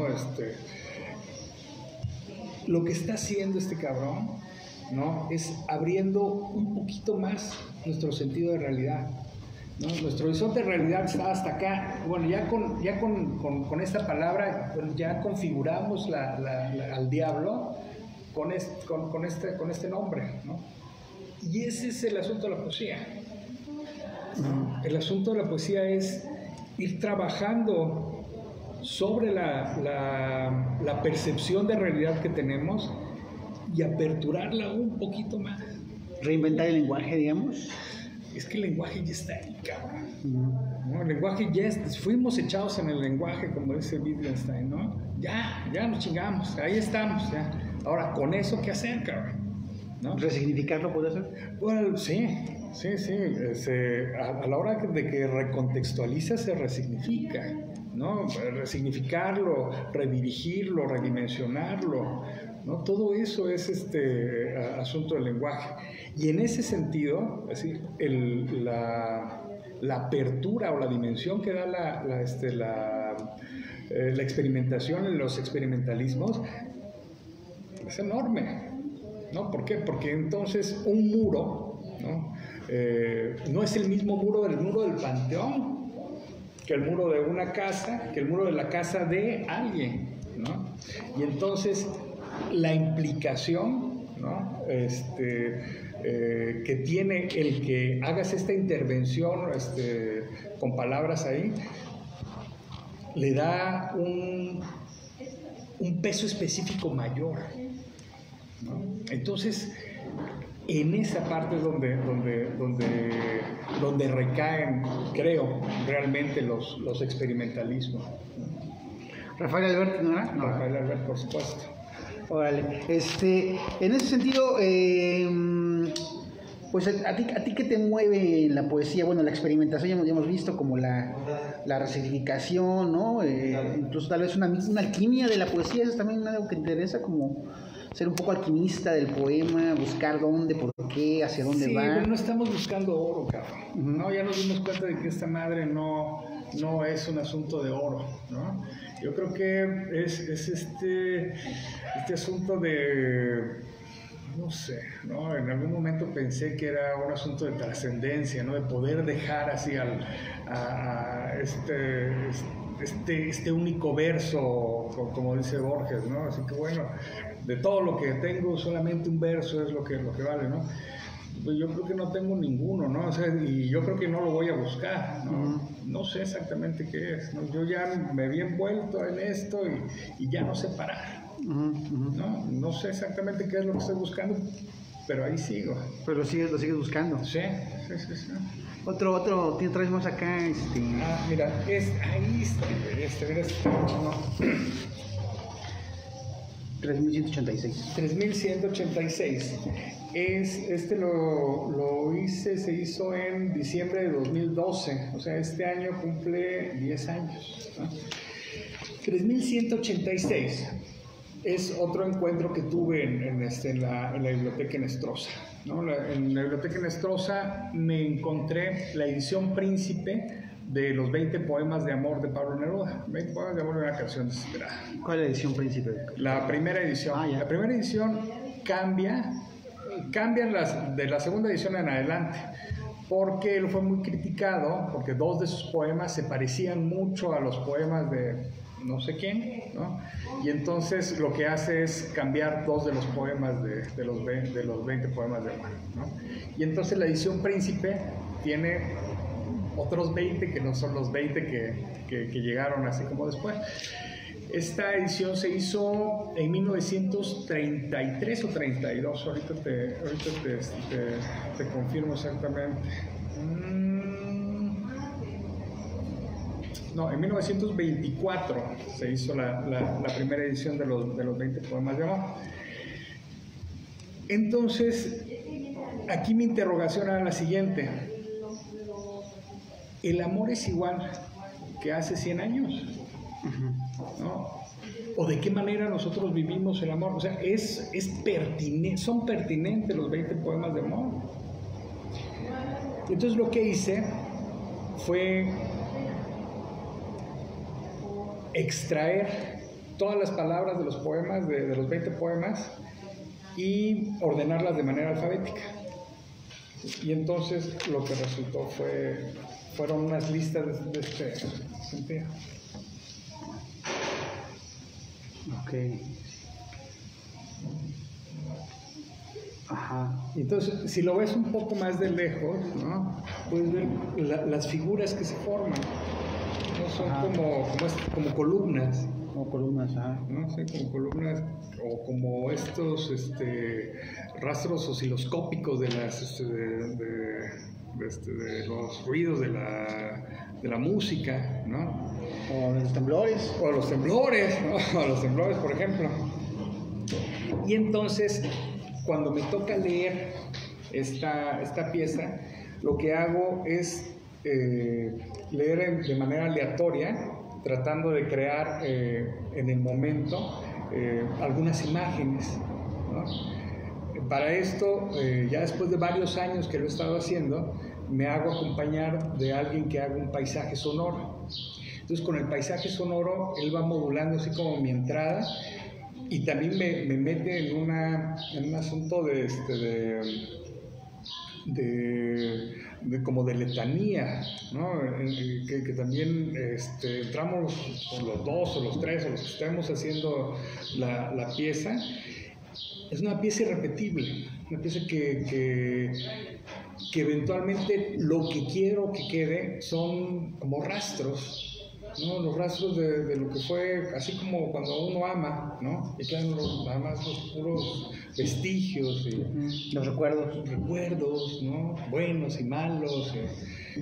Lo que está haciendo este cabrón, ¿no? Es abriendo un poquito más nuestro sentido de realidad, ¿no? Nuestro horizonte de realidad está hasta acá. Bueno, ya con esta palabra, bueno, ya configuramos al diablo con este nombre, ¿no? Y ese es el asunto de la poesía. El asunto de la poesía es ir trabajando sobre la percepción de realidad que tenemos y aperturarla un poquito más. Reinventar el lenguaje, digamos. Es que el lenguaje ya está ahí, cabrón. ¿No? El lenguaje fuimos echados en el lenguaje, como dice Wittgenstein, ¿no? Ya nos chingamos, ahí estamos, ya. Ahora, ¿con eso qué hacer, cabrón? ¿No? ¿Resignificarlo puede ser? Bueno, sí. A la hora de que recontextualiza, se resignifica, ¿no? Resignificarlo, redirigirlo, redimensionarlo, ¿no? Todo eso es asunto del lenguaje. Y en ese sentido, es decir, la apertura o la dimensión que da la experimentación en los experimentalismos es enorme, ¿no? ¿Por qué? Porque entonces un muro, ¿no? No es el mismo muro del Panteón que el muro de una casa, que el muro de la casa de alguien, ¿no? Y entonces la implicación, ¿no? Que tiene el que hagas esta intervención con palabras ahí, le da un peso específico mayor, ¿no? Entonces, en esa parte es donde recaen, creo, realmente los experimentalismos. Rafael Alberti, ¿no era? No, Rafael Alberti, por supuesto. Órale. En ese sentido, pues ¿a ti qué te mueve en la poesía? Bueno, la experimentación ya hemos visto como la resignificación, ¿no? Incluso tal vez una alquimia de la poesía, eso es también algo que te interesa, como ser un poco alquimista del poema, buscar dónde, por qué, hacia dónde va. Sí, pero no estamos buscando oro, cabrón. ¿No? Ya nos dimos cuenta de que esta madre no es un asunto de oro, ¿no? Yo creo que es este asunto de, no sé, ¿no? En algún momento pensé que era un asunto de trascendencia, ¿no? De poder dejar así a este único verso, como dice Borges, ¿no? Así que bueno, de todo lo que tengo, solamente un verso es lo que vale, ¿no? Pues yo creo que no tengo ninguno, ¿no? O sea, y yo creo que no lo voy a buscar, ¿no? No sé exactamente qué es, ¿no? Yo ya me había envuelto en esto y ya no sé parar, ¿no? No sé exactamente qué es lo que estoy buscando, pero ahí sigo. Pero lo sigues buscando. Sí. Otro, tiene otra vez más acá, mira, ahí está, mira, no. 3186. 3186. Se hizo en diciembre de 2012, o sea, este año cumple 10 años, ¿no? 3186 es otro encuentro que tuve en la Biblioteca Nestrosa, ¿no? En la Biblioteca Nestrosa me encontré la edición príncipe de los 20 poemas de amor de Pablo Neruda. 20 poemas de amor de una canción desesperada. ¿Cuál es la edición príncipe? La primera edición. Ya. La primera edición cambian de la segunda edición en adelante, porque él fue muy criticado, porque 2 de sus poemas se parecían mucho a los poemas de no sé quién, ¿no? Y entonces lo que hace es cambiar 2 de los poemas de los 20 poemas de amor, ¿no? Y entonces la edición príncipe tiene otros 20 que no son los 20 que llegaron así como después. Esta edición se hizo en 1933 o 32, ahorita te confirmo exactamente. No, en 1924 se hizo la primera edición de los 20 poemas de amor. Entonces, aquí mi interrogación era la siguiente. ¿El amor es igual que hace 100 años? ¿No? ¿O de qué manera nosotros vivimos el amor? O sea, ¿son pertinentes los 20 poemas de amor? Entonces lo que hice fue extraer todas las palabras de los poemas, de los 20 poemas, y ordenarlas de manera alfabética. Y entonces lo que resultó fueron unas listas de este sentido. Ok. Ajá. Entonces, si lo ves un poco más de lejos, ¿no? Puedes ver las figuras que se forman, ¿no? Son como columnas. Como columnas, ¿no? Sí, como columnas, o como estos rastros osciloscópicos de los ruidos de la música, ¿no? O los temblores. O los temblores, ¿no? O los temblores, por ejemplo. Y entonces, cuando me toca leer esta pieza, lo que hago es leer de manera aleatoria, tratando de crear en el momento algunas imágenes, ¿no? Para esto, ya después de varios años que lo he estado haciendo, me hago acompañar de alguien que haga un paisaje sonoro. Entonces, con el paisaje sonoro, él va modulando así como mi entrada, y también me mete en un asunto como de letanía, ¿no? Que también entramos los 2 o los 3 o los que estemos haciendo la pieza. Es una pieza irrepetible, una pieza que eventualmente lo que quiero que quede son como rastros, ¿no? Los rastros de lo que fue, así como cuando uno ama, ¿no? Y quedan nada más los puros vestigios y los recuerdos, ¿no? Buenos y malos.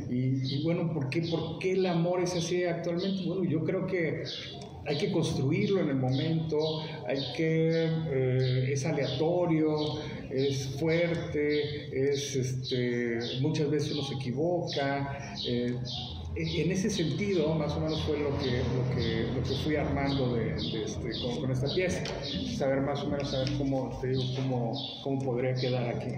Y bueno, ¿por qué el amor es así actualmente? Bueno, yo creo que hay que construirlo en el momento, es aleatorio, es fuerte, muchas veces uno se equivoca. En ese sentido, más o menos fue lo que fui armando con esta pieza, saber más o menos cómo podría quedar aquí.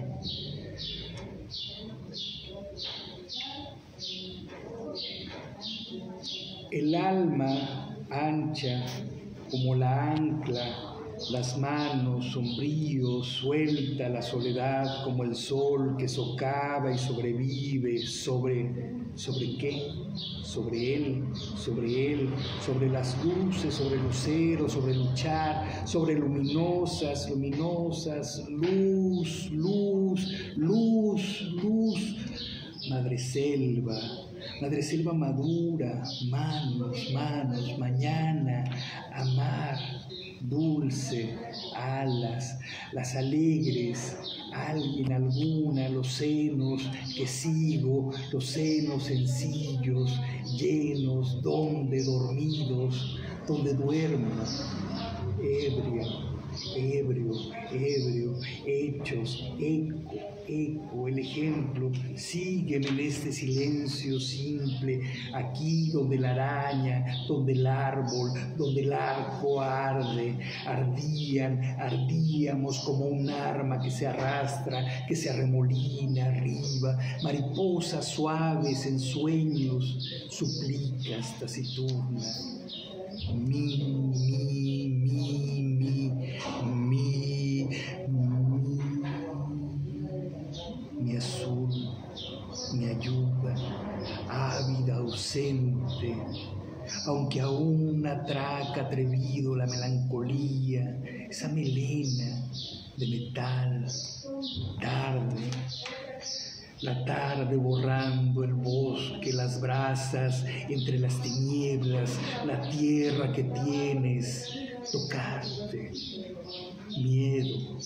El alma ancha como la ancla, las manos sombríos, suelta la soledad como el sol que socava y sobrevive. ¿Sobre qué? Sobre él, sobre las luces, sobre luceros, sobre luchar, sobre luminosas, luz, madre selva madura, manos, mañana, amar, dulce, alas, las alegres, alguien, alguna, los senos que sigo, los senos sencillos, llenos, donde dormidos, donde duermo, ebrio, ebrio, ebrio, hechos, eco, el ejemplo, sígueme en este silencio simple, aquí donde la araña, donde el árbol, donde el arco arde, ardíamos como un arma que se arrastra, que se arremolina arriba, mariposas suaves en sueños, suplicas taciturnas. Mi azul, mi ayuda, ávida, ausente, aunque aún atraca atrevido la melancolía, esa melena de metal, tarde. La tarde borrando el bosque, las brasas entre las tinieblas, la tierra que tienes, tocarte, miedo,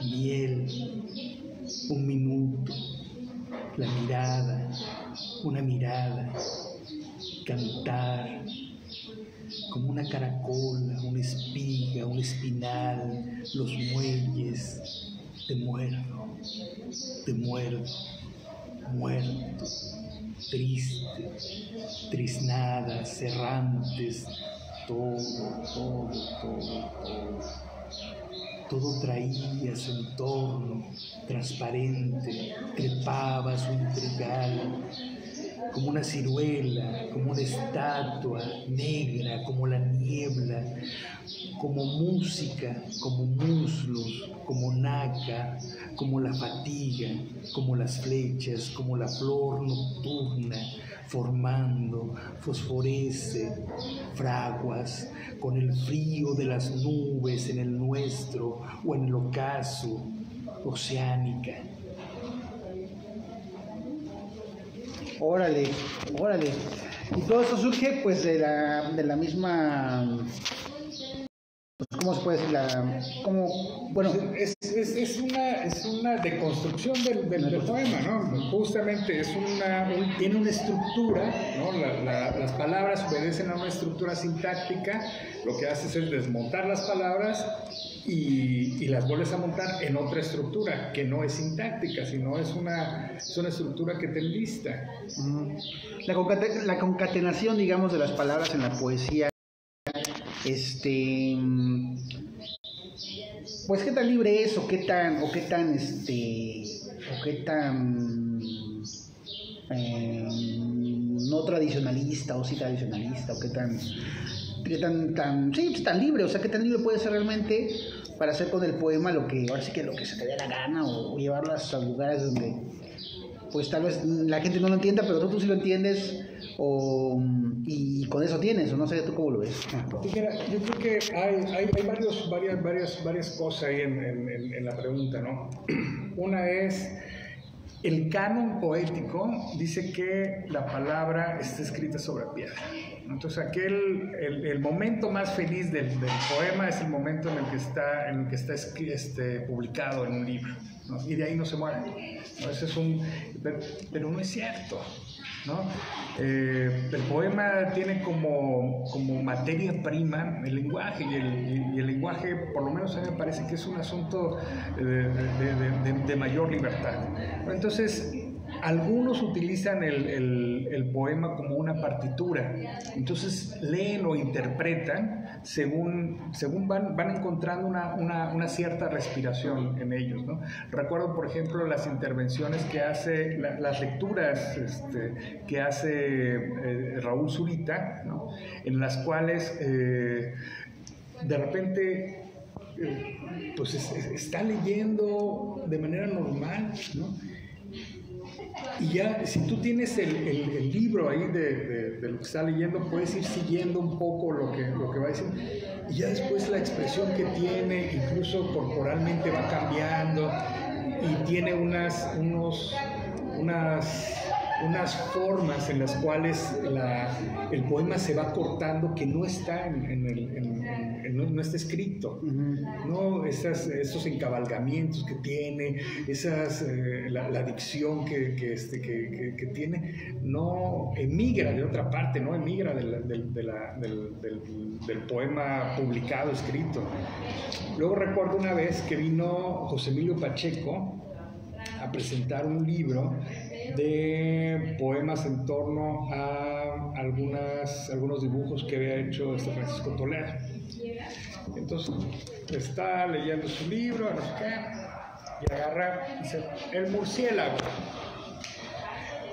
miel, un minuto, la mirada, una mirada, cantar, como una caracola, una espiga, un espinal, los muelles, te muerdo, muerto, triste, trisnadas, errantes, todo traía su entorno, transparente, trepabas un trigal, como una ciruela, como una estatua negra, como la niebla, como música, como muslos, como nácar, como la fatiga, como las flechas, como la flor nocturna, formando, fosforece, fraguas, con el frío de las nubes en el nuestro o en el ocaso, oceánica. Órale. Y todo eso surge pues de la misma, ¿cómo se puede decir? Es una deconstrucción del poema, ¿no? Justamente tiene una estructura, ¿no? Las palabras obedecen a una estructura sintáctica, lo que haces es desmontar las palabras y las vuelves a montar en otra estructura que no es sintáctica, sino es una estructura que te enlista. La concatenación, digamos, de las palabras en la poesía, pues qué tan libre es o qué tan no tradicionalista o sí tradicionalista o qué tan libre, o sea, qué tan libre puede ser realmente para hacer con el poema lo que ahora sí que lo que se te dé la gana o llevarlas a lugares donde pues tal vez la gente no lo entienda, pero tú sí lo entiendes y con eso tienes, o no sé tú cómo lo ves. Yo creo que hay varias cosas ahí en la pregunta, ¿no? Una es, el canon poético dice que la palabra está escrita sobre piedra. Entonces el momento más feliz del poema es el momento en el que está publicado en un libro, ¿no? Y de ahí no se muere, ¿no? Pero no es cierto, ¿no? El poema tiene como materia prima el lenguaje y el lenguaje, por lo menos a mí me parece que es un asunto de mayor libertad. Entonces, algunos utilizan el poema como una partitura, entonces leen o interpretan según van encontrando una cierta respiración en ellos, ¿no? Recuerdo, por ejemplo, las intervenciones que hace, las lecturas que hace Raúl Zurita, ¿no? En las cuales de repente pues está leyendo de manera normal, ¿no? Y ya, si tú tienes el libro ahí de lo que está leyendo, puedes ir siguiendo un poco lo que va diciendo. Y ya después la expresión que tiene, incluso corporalmente va cambiando y tiene unas formas en las cuales el poema se va cortando que no está en no está escrito, ¿no? Esos encabalgamientos que tiene, la dicción que tiene, no emigra de otra parte, no emigra del poema publicado, escrito. Luego recuerdo una vez que vino José Emilio Pacheco a presentar un libro de poemas en torno a algunos dibujos que había hecho Francisco Toledo. Entonces está leyendo su libro, no sé qué, y agarra y dice, el murciélago.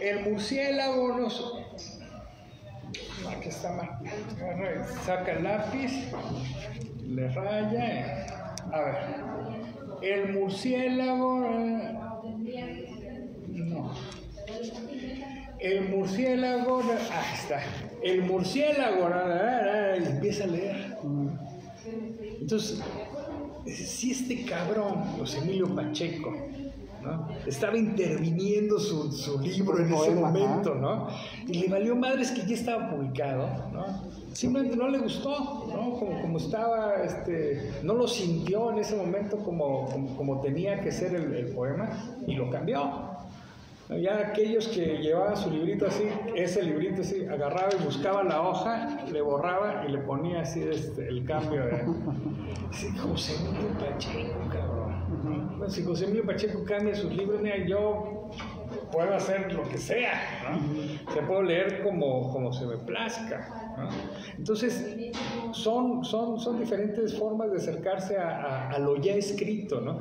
El murciélago aquí está mal. Agarra, saca el lápiz, le raya. A ver, el murciélago. No. El murciélago. Ahí está. El murciélago. Y empieza a leer. Entonces, si este cabrón, José Emilio Pacheco, ¿no?, estaba interviniendo su libro en ese momento, ¿no?, y le valió madres que ya estaba publicado, ¿no?, simplemente no le gustó, ¿no?, como estaba, no lo sintió en ese momento como tenía que ser el poema, y lo cambió. Ya aquellos que llevaban su librito así, ese librito así, agarraba y buscaba la hoja, le borraba y le ponía así el cambio de José Emilio Pacheco, cabrón. Bueno, si José Emilio Pacheco cambia sus libros, mira, yo puedo hacer lo que sea, ¿no? Se puedo leer como se me plazca, ¿no? Entonces, son diferentes formas de acercarse a lo ya escrito, ¿no?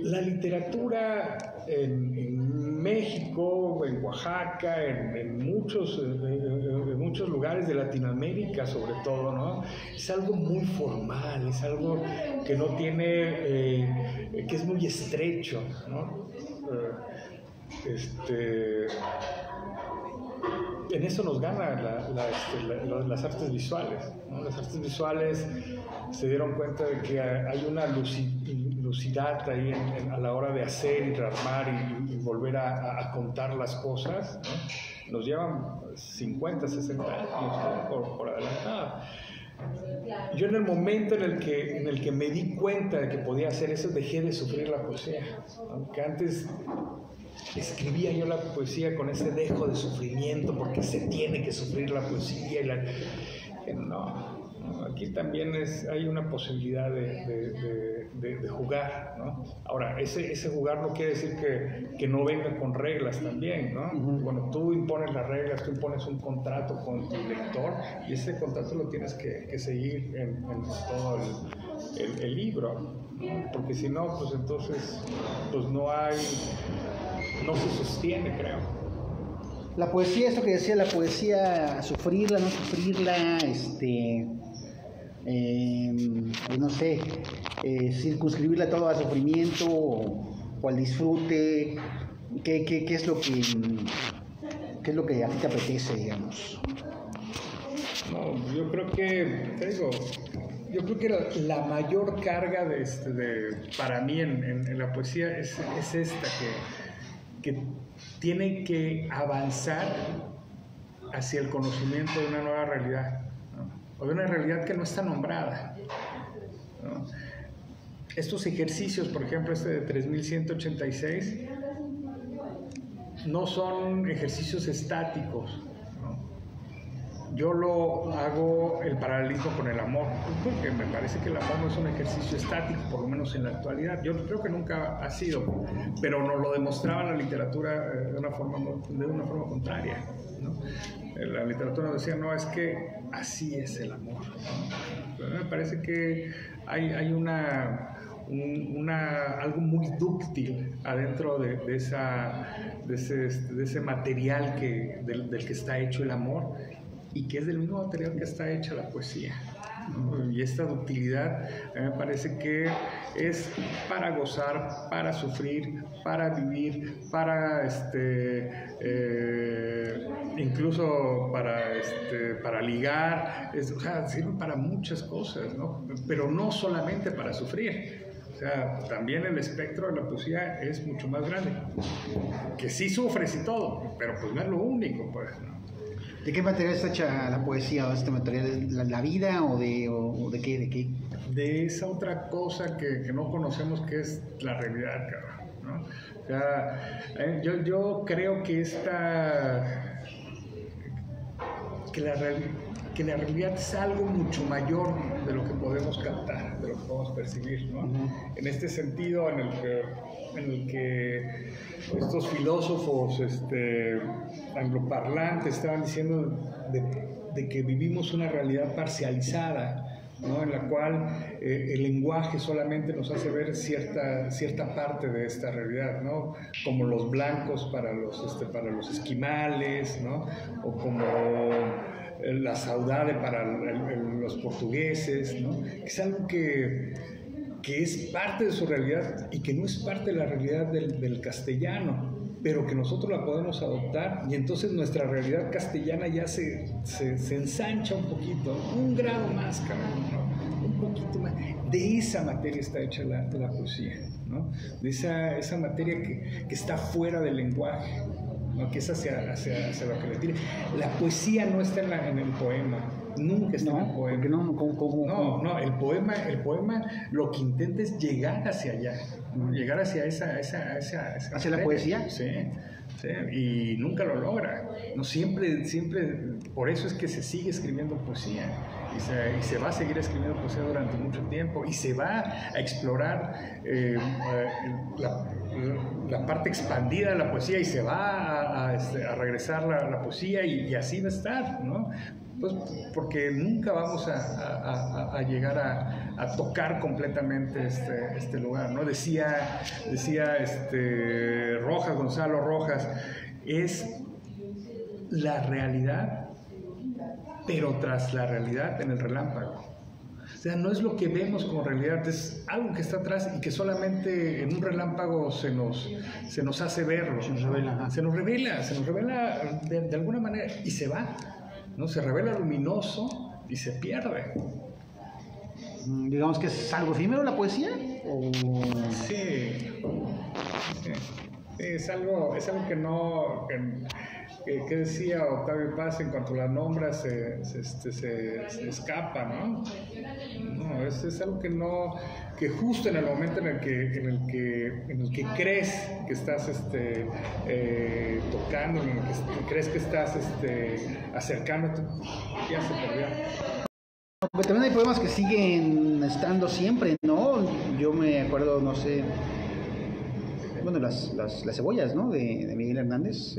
La literatura en México, en Oaxaca, en muchos lugares de Latinoamérica sobre todo, ¿no?, es algo muy formal, es algo que no tiene, que es muy estrecho, ¿no? En eso nos gana las artes visuales, ¿no? Las artes visuales se dieron cuenta de que hay una lucidad ahí a la hora de hacer y rearmar y volver a contar las cosas, ¿no? Nos llevan 50, 60 años, ¿no?, por adelantado. Yo en el momento en el que me di cuenta de que podía hacer eso, dejé de sufrir la poesía. Aunque antes escribía yo la poesía con ese dejo de sufrimiento, porque se tiene que sufrir la poesía. No, aquí también hay una posibilidad de jugar, ¿no? Ahora, ese jugar no quiere decir que no venga con reglas también, ¿no? Bueno, tú impones las reglas, tú impones un contrato con tu lector, y ese contrato lo tienes que seguir en todo el libro, ¿no? Porque si no, pues entonces no se sostiene, creo. La poesía, esto que decía, la poesía, sufrirla, no sufrirla, no sé, circunscribirla todo al sufrimiento o al disfrute. ¿Qué es lo que a ti te apetece, digamos? No, yo creo que la mayor carga para mí en la poesía es esta, que tiene que avanzar hacia el conocimiento de una nueva realidad, ¿no?, o de una realidad que no está nombrada, ¿no? Estos ejercicios, por ejemplo, de 3186, no son ejercicios estáticos, ¿no? Yo lo hago el paralelismo con el amor, porque me parece que el amor no es un ejercicio estático, por lo menos en la actualidad. Yo creo que nunca ha sido, pero nos lo demostraba la literatura de una forma contraria, ¿no? La literatura nos decía, no, es que así es el amor, ¿no? Pero me parece que hay algo muy dúctil adentro de ese material del que está hecho el amor, y que es del mismo material que está hecha la poesía, ¿no? Y esta ductilidad a mí me parece que es para gozar, para sufrir, para vivir, para incluso para ligar, o sea, sirve para muchas cosas, ¿no? Pero no solamente para sufrir. O sea, también el espectro de la poesía es mucho más grande. Que sí sufres y todo, pero pues no es lo único, pues, ¿no? ¿De qué material está hecha la poesía? ¿O este material es la vida o de qué? De esa otra cosa que no conocemos, que es la realidad, cabrón, ¿no? O sea, yo creo que que la realidad es algo mucho mayor de lo que podemos captar, de lo que podemos percibir, ¿no? En este sentido en el que estos filósofos angloparlantes estaban diciendo de que vivimos una realidad parcializada, ¿no? En la cual el lenguaje solamente nos hace ver cierta parte de esta realidad, ¿no? Como los blancos para los esquimales, ¿no? O como la saudade para los portugueses, ¿no? Es algo que es parte de su realidad y que no es parte de la realidad del castellano, pero que nosotros la podemos adoptar, y entonces nuestra realidad castellana ya se ensancha un poquito, un grado más, cabrón, ¿no? Un poquito más. De esa materia está hecha la poesía, ¿no? De esa materia que está fuera del lenguaje, ¿no? Que es hacia lo que le tire. La poesía no está en el poema, nunca está en el poema. No, el poema lo que intenta es llegar hacia allá, ¿no? Llegar hacia ¿hacia la poesía? Sí, y nunca lo logra, ¿no? Siempre, por eso es que se sigue escribiendo poesía, y se va a seguir escribiendo poesía durante mucho tiempo, y se va a explorar la parte expandida de la poesía, y se va a regresar la poesía, y así va a estar, ¿no? Pues porque nunca vamos a llegar a tocar completamente este lugar, ¿no? Decía Gonzalo Rojas, es la realidad, pero tras la realidad en el relámpago. O sea, no es lo que vemos como realidad, es algo que está atrás y que solamente en un relámpago se nos hace verlo. Se nos revela de alguna manera, y se va, ¿no? Se revela luminoso y se pierde. Digamos que es algo efímero la poesía. Sí, es algo que no... ¿Qué decía Octavio Paz? En cuanto la nombra se escapa, ¿no? No, es algo que justo en el momento en el que crees que estás tocando, en el que crees que estás acercándote, ya se perdió. Porque también hay poemas que siguen estando siempre, ¿no? Yo me acuerdo, no sé, bueno, las cebollas, ¿no? De Miguel Hernández.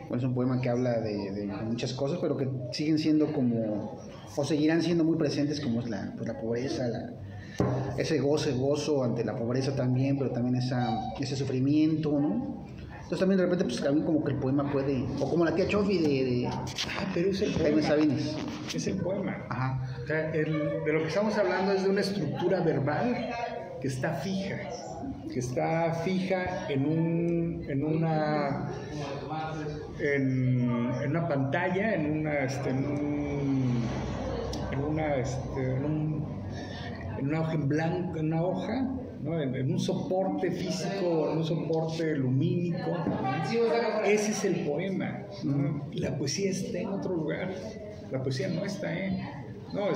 Bueno, es un poema que habla de muchas cosas, pero que siguen siendo como, o seguirán siendo muy presentes, como es la pobreza, ese gozo ante la pobreza también, pero también ese sufrimiento, ¿no? Entonces también de repente, pues también como que el poema puede, o como la tía Chofi pero es el Jaime Sabines. Es el poema. Ajá. O sea, de lo que estamos hablando es de una estructura verbal que está fija en una pantalla, en una hoja en blanco, en una hoja, ¿no? En un soporte físico, en un soporte lumínico. Ese es el poema, ¿no? La poesía está en otro lugar. La poesía no está ahí. No,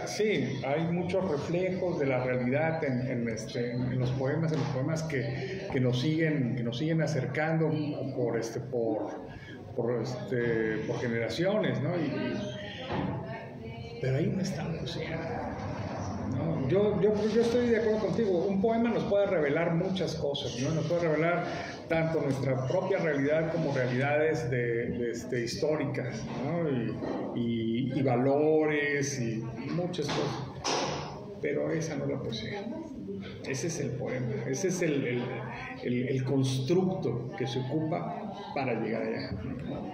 sí, hay muchos reflejos de la realidad en los poemas, que nos siguen acercando por generaciones, ¿no? Pero ahí no está la poesía, ¿no? Yo estoy de acuerdo contigo. Un poema nos puede revelar muchas cosas, ¿no? Nos puede revelar tanto nuestra propia realidad como realidades históricas, ¿no? Y valores y muchas cosas. Pero esa no es la poesía. Ese es el poema. Ese es el constructo que se ocupa para llegar allá.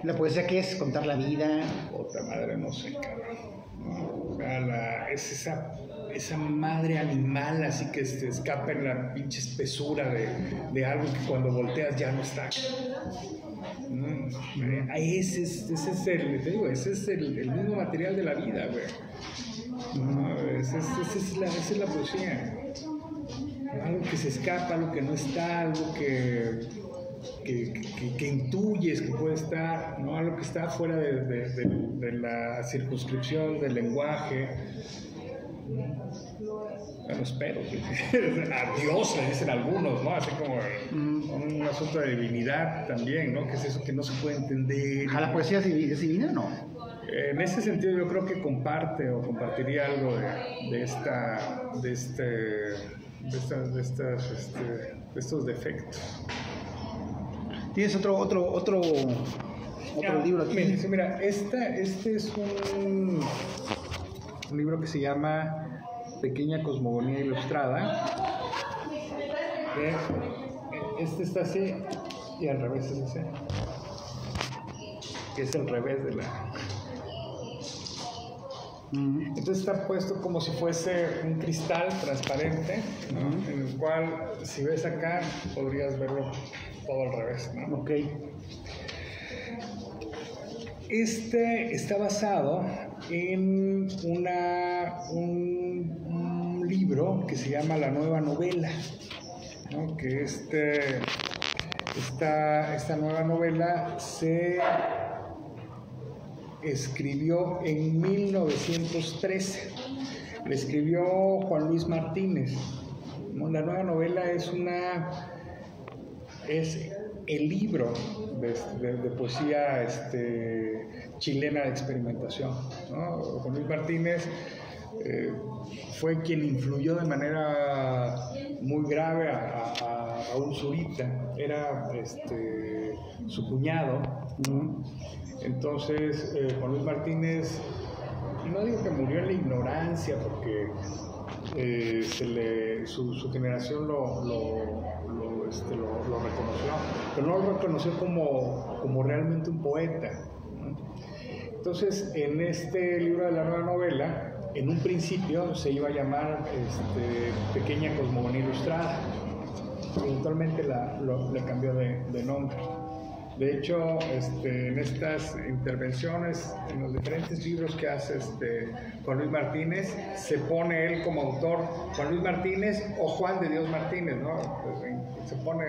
¿La poesía qué es? ¿Contar la vida? Otra madre, no sé, cabrón. ¿No? O sea, es esa madre animal así que se escapa en la pinche espesura de algo que cuando volteas ya no está. Ese es el mismo material de la vida, güey. Esa es la poesía. Algo que se escapa, algo que no está, algo que que intuyes que puede estar, ¿no? Algo que está fuera de la circunscripción del lenguaje. Bueno, espero. A Dios le dicen algunos, ¿no? Así como un asunto de divinidad también, ¿no? Que es eso que no se puede entender. ¿A la poesía es divina? No. En ese sentido yo creo que comparte o compartiría algo de estos defectos. ¿Tienes otro libro aquí? Mira, este es un libro que se llama Pequeña Cosmogonía Ilustrada. Este está así y al revés es ese. Que es el revés de la... Entonces está puesto como si fuese un cristal transparente, ¿no? En el cual, si ves acá, podrías verlo todo al revés, ¿no? Ok. Este está basado en un libro que se llama La Nueva Novela, ¿no? Que esta nueva novela se escribió en 1913. La escribió Juan Luis Martínez, ¿no? La nueva novela es el libro de poesía chilena de experimentación, ¿no? Juan Luis Martínez fue quien influyó de manera muy grave a Raúl Zurita. Era su cuñado. Entonces, Juan Luis Martínez, no digo que murió en la ignorancia, porque su generación lo reconoció, pero no lo reconoció como realmente un poeta, ¿no? Entonces, en este libro de la nueva novela, en un principio se iba a llamar Pequeña Cosmogonía Ilustrada. Eventualmente le cambió de nombre. De hecho, en estas intervenciones, en los diferentes libros que hace Juan Luis Martínez, se pone él como autor Juan Luis Martínez o Juan de Dios Martínez, ¿no? Se pone,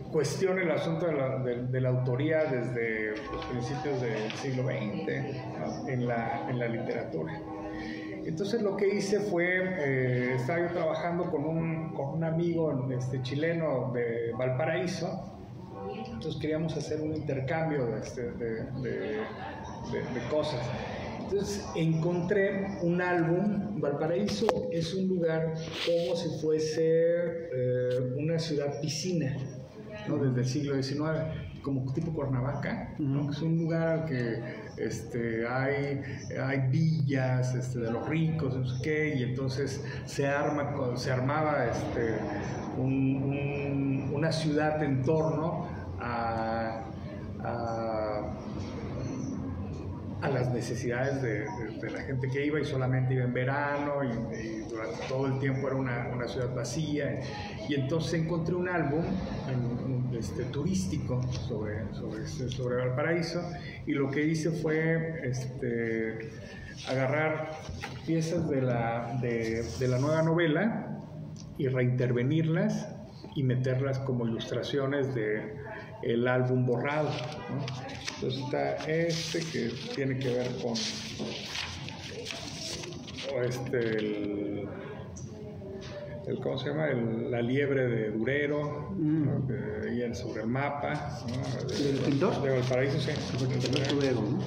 cuestiona el asunto de la autoría desde los principios del siglo XX, ¿no? en la literatura. Entonces lo que hice fue, estaba yo trabajando con un amigo chileno de Valparaíso. Entonces queríamos hacer un intercambio de cosas. Entonces encontré un álbum. Valparaíso es un lugar como si fuese una ciudad piscina, ¿no? Desde el siglo XIX, como tipo Cuernavaca, ¿no? Es un lugar al que hay villas de los ricos, no sé qué, y entonces se armaba una ciudad en torno a las necesidades de la gente que iba, y solamente iba en verano, y durante todo el tiempo era una ciudad vacía. Y entonces encontré un álbum turístico sobre Valparaíso, y lo que hice fue agarrar piezas de la nueva novela y reintervenirlas y meterlas como ilustraciones del álbum borrado, ¿no? Entonces está que tiene que ver con ¿cómo se llama? La liebre de Durero, ¿no? Ahí sobre el mapa, ¿no? ¿El pintor? De Valparaíso, sí. Durero, ¿no?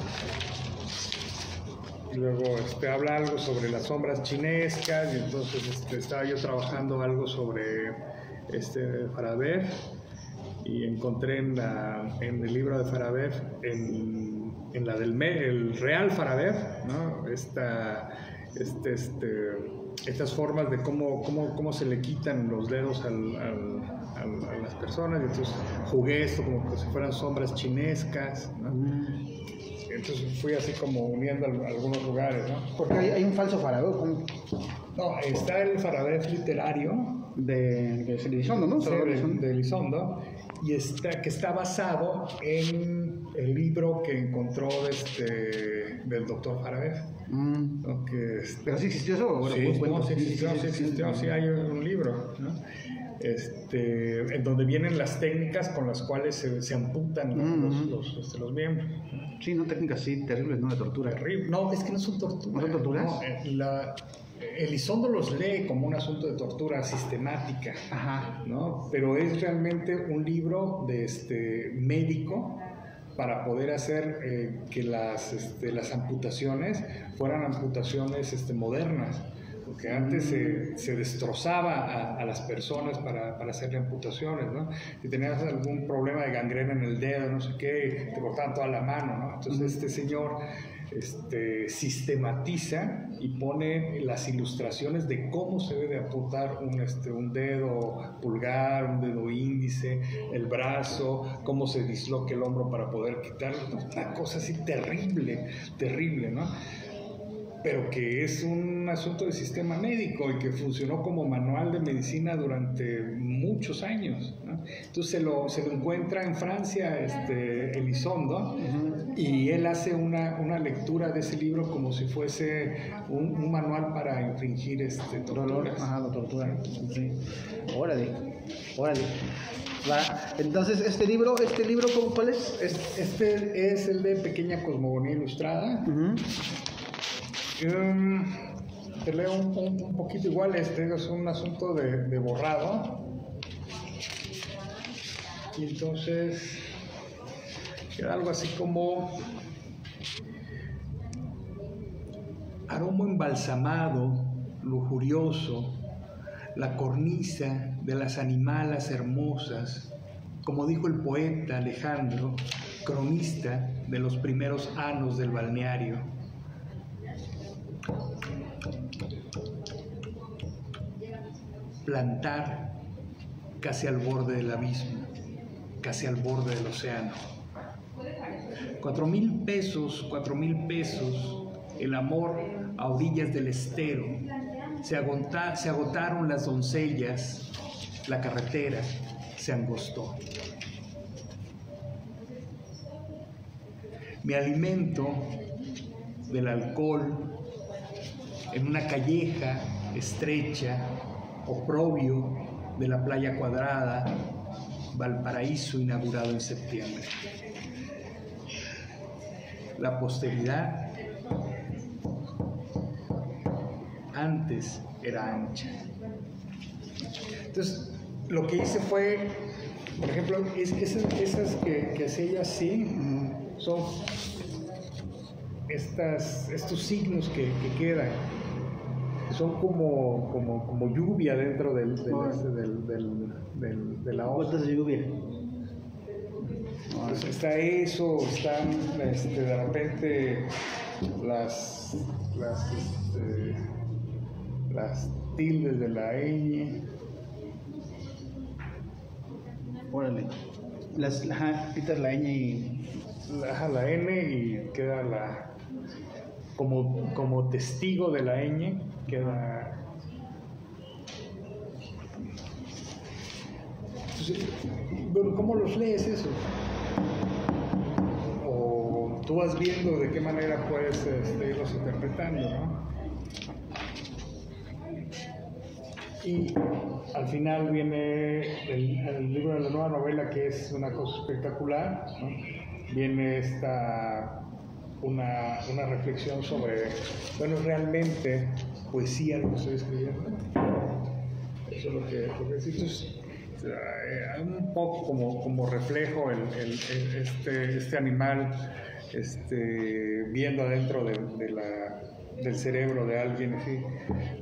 Y luego habla algo sobre las sombras chinescas, y entonces estaba yo trabajando algo sobre Farabev, y encontré en el libro de Farabev, en la el Real Farabev, ¿no? Estas formas de cómo se le quitan los dedos a las personas, y entonces jugué esto como si fueran sombras chinescas, ¿no? Entonces fui así como uniendo algunos lugares, ¿no? Porque hay un falso Farabev. No, está el Farabev literario de Elizondo, ¿no? De Elizondo, y que está basado en el libro que encontró del doctor Farabev. ¿Pero sí existió eso? Sí, sí existió, sí hay un libro, ¿no? en donde vienen las técnicas con las cuales se amputan los miembros. Sí, no, técnicas sí, terribles, ¿no? De tortura. Terrible. No, es que no son torturas. ¿No son torturas? No, Elizondo los lee como un asunto de tortura sistemática, Ajá. ¿no? Pero es realmente un libro de médico para poder hacer que las amputaciones fueran amputaciones modernas. Porque antes se destrozaba a las personas para hacerle amputaciones, ¿no? Si tenías algún problema de gangrena en el dedo, no sé qué, te cortaban toda la mano, ¿no? Entonces este señor sistematiza y pone las ilustraciones de cómo se debe amputar un dedo pulgar, un dedo índice, el brazo, cómo se disloca el hombro para poder quitarlo. Una cosa así terrible, terrible, ¿no? Pero que es un asunto de sistema médico y que funcionó como manual de medicina durante muchos años, ¿no? Entonces se lo encuentra en Francia Elizondo, y él hace una lectura de ese libro como si fuese un manual para infringir torturas. Ajá, la tortura. Sí. Órale. Va. Entonces, ¿este libro cuál es? Este es el de Pequeña Cosmogonía Ilustrada. Te leo un poquito igual. Es un asunto de borrado, y entonces queda algo así como: aroma embalsamado, lujurioso, la cornisa de las animalas hermosas, como dijo el poeta Alejandro, cronista de los primeros anos del balneario. Plantar casi al borde del abismo, casi al borde del océano. 4,000 pesos, el amor a orillas del estero. Se agotaron las doncellas, la carretera se angostó. Me alimento del alcohol en una calleja estrecha, oprobio de la playa cuadrada, Valparaíso inaugurado en septiembre. La posteridad antes era ancha. Entonces, lo que hice fue, por ejemplo, esas que hacía ella así, son estos signos que quedan. Son como lluvia dentro de la hoja. ¿Cuántas de lluvia? Pues está eso, están de repente las tildes de la ñ. Órale. Quitas la ñ y... La n y queda como testigo de la ñ, queda. Entonces, bueno, ¿cómo los lees eso? O tú vas viendo de qué manera puedes irlos interpretando, ¿no? Y al final viene el libro de la nueva novela, que es una cosa espectacular, ¿no? Viene una reflexión sobre, bueno, realmente poesía lo que estoy escribiendo. Eso es lo que necesito. Un poco como reflejo este animal viendo adentro del cerebro de alguien, así,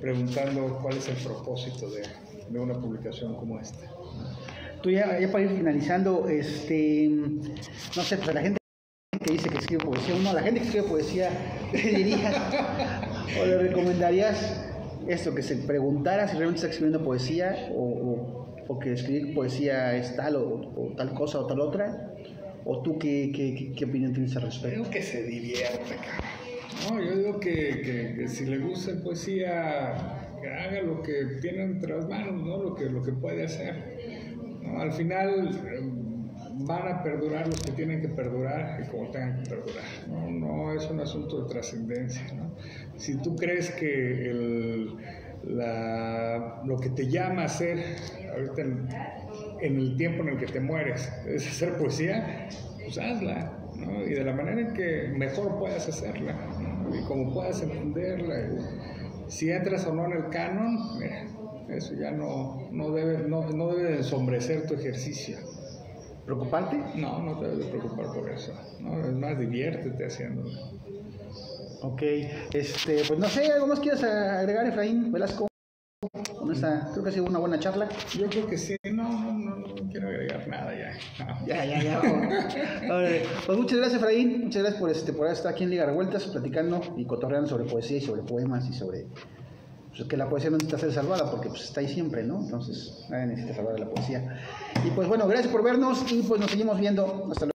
preguntando cuál es el propósito de una publicación como esta. Tú ya para ir finalizando, no sé, pues a la gente que dice que escribe poesía, no, a la gente que escribe poesía, ¿le dirías o le recomendarías esto, que se preguntara si realmente está escribiendo poesía o que escribir poesía es tal o tal cosa o tal otra? ¿O tú qué opinión tienes al respecto? Creo que se divierta, cabrón. No, yo digo que si le gusta la poesía, que haga lo que tiene entre las manos, ¿no? Lo que puede hacer, ¿no? Al final van a perdurar los que tienen que perdurar y como tengan que perdurar, ¿no? No es un asunto de trascendencia, ¿no? Si tú crees que lo que te llama a hacer ahorita en el tiempo en el que te mueres, es hacer poesía, pues hazla, ¿no? Y de la manera en que mejor puedas hacerla, ¿no? Y como puedas entenderla. Si entras o no en el canon, mira, eso ya no debe de ensombrecer tu ejercicio. ¿Preocupante? No, no te debes de preocupar por eso, ¿no? Es más, diviértete haciéndolo. Ok, pues no sé, ¿algo más quieres agregar, Efraín Velasco? Creo que ha sido una buena charla. Yo creo que sí, no quiero agregar nada ya. No. Ya. Ahora, pues muchas gracias, Efraín, muchas gracias por estar aquí en Liga Revueltas, platicando y cotorreando sobre poesía y sobre poemas y sobre pues, que la poesía no necesita ser salvada porque pues está ahí siempre, ¿no? Entonces nadie necesita salvar a la poesía. Y pues bueno, gracias por vernos y pues nos seguimos viendo. Hasta luego.